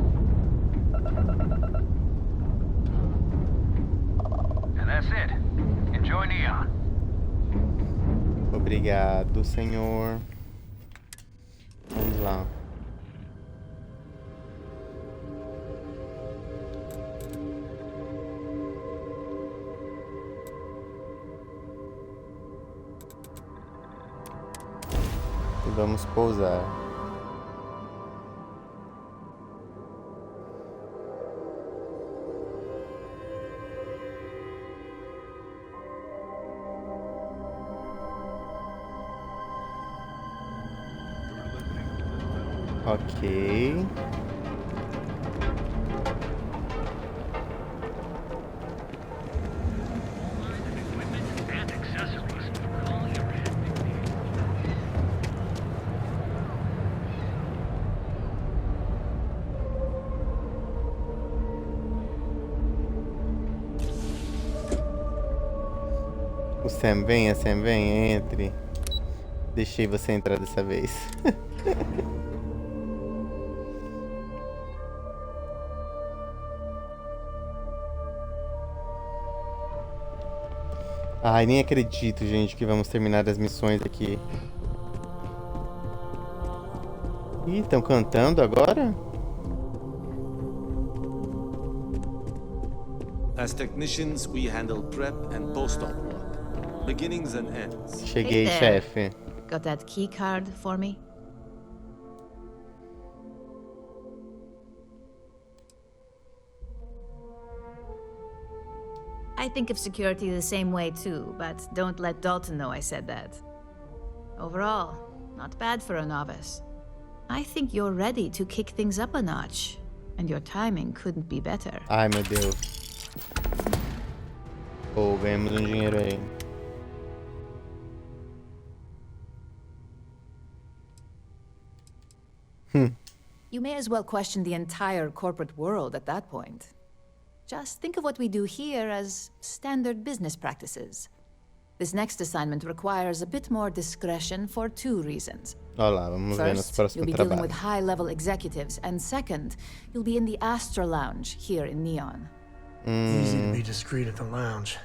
And that's it. Enjoy Neon. Obrigado, senhor. Vamos lá. E vamos pousar. Ok. O Sam, venha, entre. Deixei você entrar dessa vez. Ai, nem acredito, gente, que vamos terminar as missões aqui. Ih, estão cantando agora? As technicians, we handle prep and post-op work, beginnings and ends. Cheguei, Hey there. chefe. Got that key card for me? I think of security the same way too, but don't let Dalton know I said that. Overall, not bad for a novice. I think you're ready to kick things up a notch, and your timing couldn't be better. Ai, meu Deus. Pô, ganhamos dinheiro aí. You may as well question the entire corporate world at that point. Just think of what we do here as standard business practices. This next assignment requires a bit more discretion for two reasons. Olá, vamos ver nos First, you'll próximos be dealing with trabalhos. high-level executives, and second, you'll be in the Astra Lounge here in Neon. Easy to be discreet at the lounge.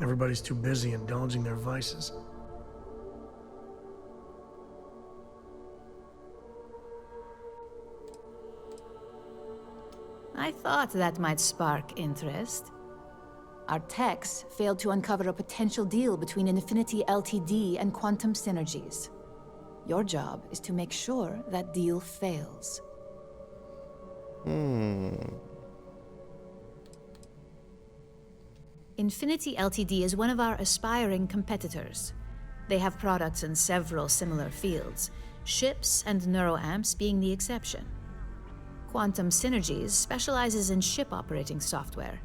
Everybody's too busy indulging their vices. I thought that might spark interest. Our techs failed to uncover a potential deal between Infinity Ltd and Quantum Synergies. Your job is to make sure that deal fails. Infinity Ltd is one of our aspiring competitors. They have products in several similar fields, ships and neuroamps being the exception. Quantum Synergies specializes in ship operating software.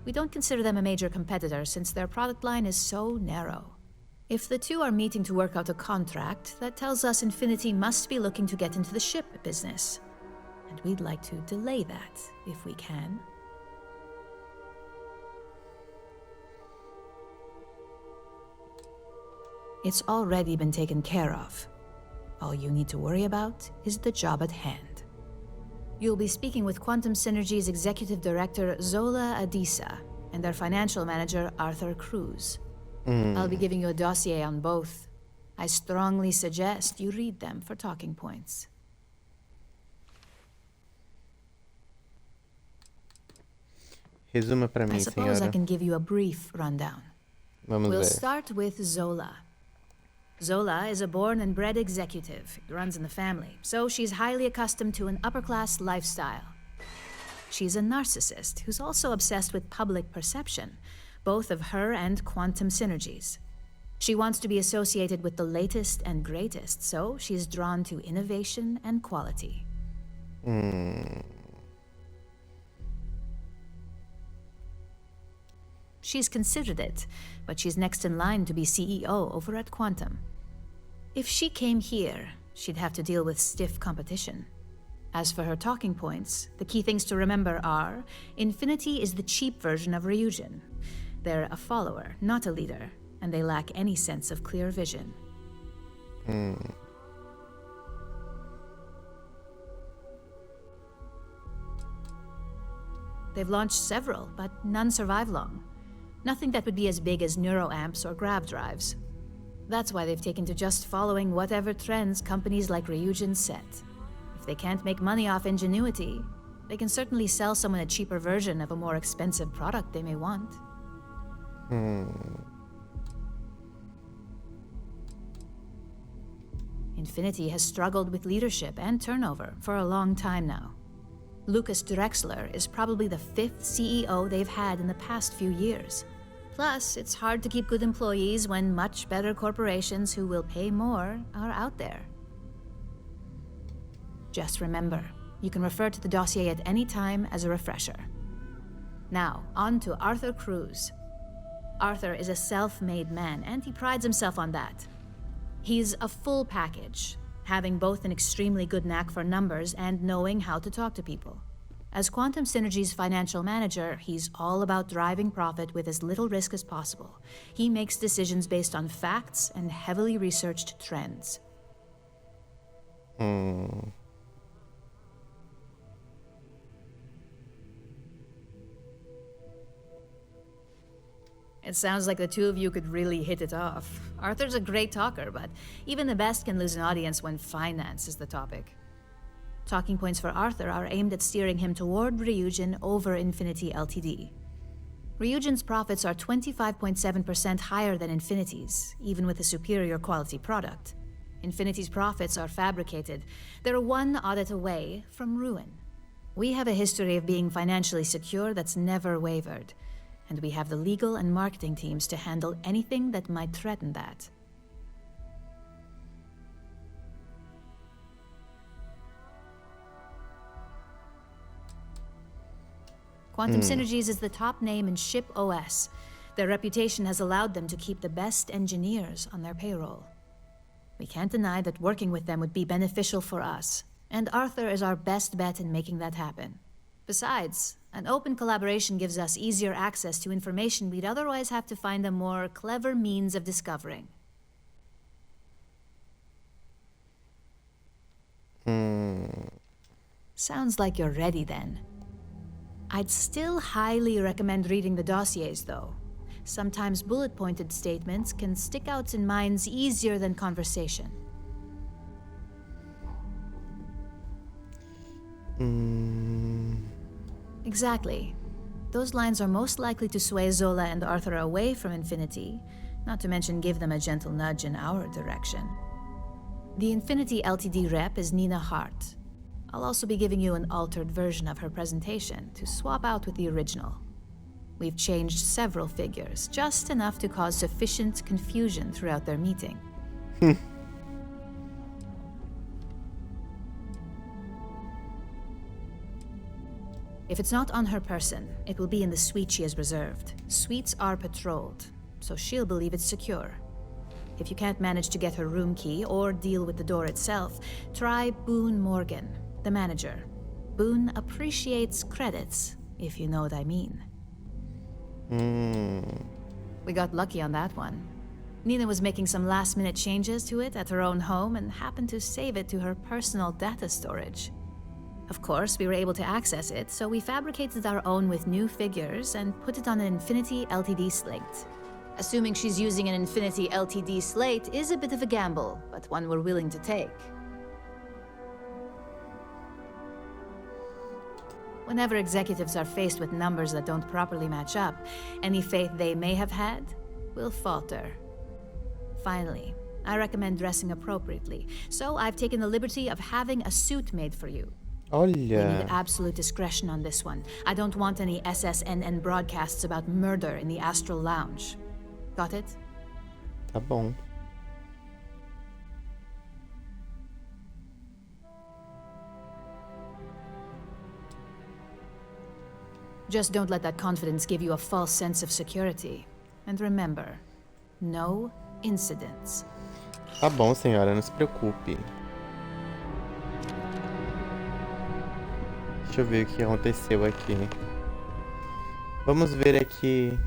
We don't consider them a major competitor since their product line is so narrow. If the two are meeting to work out a contract, that tells us Infinity must be looking to get into the ship business. And we'd like to delay that, if we can. It's already been taken care of. All you need to worry about is the job at hand. You'll be speaking with Quantum Synergy's Executive Director, Zola Adisa, and their financial manager, Arthur Cruz. I'll be giving you a dossier on both. I strongly suggest you read them for talking points. Resuma pra mim, I suppose I senhora. can give you a brief rundown. Vamos We'll ver. start with Zola. Zola is a born and bred executive. It runs in the family, so she's highly accustomed to an upper-class lifestyle. She's a narcissist who's also obsessed with public perception, both of her and Quantum Synergies. She wants to be associated with the latest and greatest, so she's drawn to innovation and quality. She's considered it, but she's next in line to be CEO over at Quantum. If she came here, she'd have to deal with stiff competition. As for her talking points, the key things to remember are: Infinity is the cheap version of Ryujin. They're a follower, not a leader, and they lack any sense of clear vision. They've launched several, but none survive long. Nothing that would be as big as neuroamps or grab drives. That's why they've taken to just following whatever trends companies like Ryujin set. If they can't make money off ingenuity, they can certainly sell someone a cheaper version of a more expensive product they may want. Infinity has struggled with leadership and turnover for a long time now. Lucas Drexler is probably the 5th CEO they've had in the past few years. Plus, it's hard to keep good employees when much better corporations who will pay more are out there. Just remember, you can refer to the dossier at any time as a refresher. Now, on to Arthur Cruz. Arthur is a self-made man, and he prides himself on that. He's a full package, having both an extremely good knack for numbers and knowing how to talk to people. As Quantum Synergy's financial manager, he's all about driving profit with as little risk as possible. He makes decisions based on facts and heavily researched trends. It sounds like the two of you could really hit it off. Arthur's a great talker, but even the best can lose an audience when finance is the topic. Talking points for Arthur are aimed at steering him toward Ryujin over Infinity Ltd. Ryujin's profits are 25.7% higher than Infinity's, even with a superior quality product. Infinity's profits are fabricated. They're one audit away from ruin. We have a history of being financially secure that's never wavered, and we have the legal and marketing teams to handle anything that might threaten that. Quantum Synergies is the top name in ship OS. Their reputation has allowed them to keep the best engineers on their payroll. We can't deny that working with them would be beneficial for us, and Arthur is our best bet in making that happen. Besides, an open collaboration gives us easier access to information we'd otherwise have to find a more clever means of discovering. Sounds like you're ready then. I'd still highly recommend reading the dossiers, though. Sometimes bullet-pointed statements can stick out in minds easier than conversation. Exactly. Those lines are most likely to sway Zola and Arthur away from Infinity, not to mention give them a gentle nudge in our direction. The Infinity Ltd rep is Nina Hart. I'll also be giving you an altered version of her presentation to swap out with the original. We've changed several figures, just enough to cause sufficient confusion throughout their meeting. If it's not on her person, it will be in the suite she has reserved. Suites are patrolled, so she'll believe it's secure. If you can't manage to get her room key or deal with the door itself, try Boone Morgan, the manager. Boone appreciates credits, if you know what I mean. We got lucky on that one. Nina was making some last-minute changes to it at her own home and happened to save it to her personal data storage. Of course, we were able to access it, so we fabricated our own with new figures and put it on an Infinity LTD slate. Assuming she's using an Infinity LTD slate is a bit of a gamble, but one we're willing to take. Whenever executives are faced with numbers that don't properly match up, any faith they may have had will falter. Finally, I recommend dressing appropriately, so I've taken the liberty of having a suit made for you. I need Olha. absolute discretion on this one. I don't want any SSNN broadcasts about murder in the Astral Lounge. Got it? Tá bom. Just don't let that confidence give you a false sense of security. And remember, no incidents. Tá bom, senhora, não se preocupe. Deixa eu ver o que aconteceu aqui. Vamos ver aqui.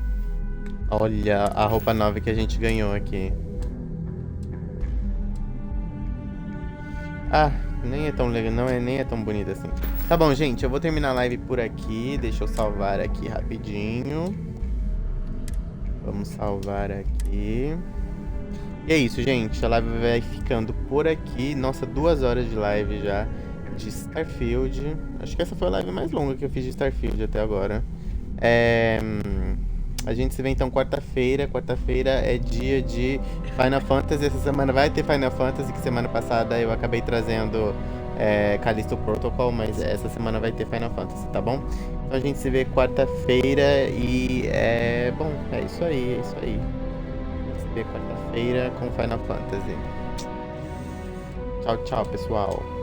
Olha a roupa nova que a gente ganhou aqui. Ah, nem é tão legal, nem é tão bonita assim. Tá bom, gente, eu vou terminar a live por aqui. Deixa eu salvar aqui rapidinho. Vamos salvar aqui. E é isso, gente. A live vai ficando por aqui. Nossa, 2 horas de live já de Starfield. Acho que essa foi a live mais longa que eu fiz de Starfield até agora. A gente se vê então quarta-feira. Quarta-feira é dia de Final Fantasy. Essa semana vai ter Final Fantasy, que semana passada eu acabei trazendo Callisto Protocol, mas essa semana vai ter Final Fantasy, tá bom? Então a gente se vê quarta-feira e bom, é isso aí, A gente se vê quarta-feira com Final Fantasy. Tchau, tchau, pessoal.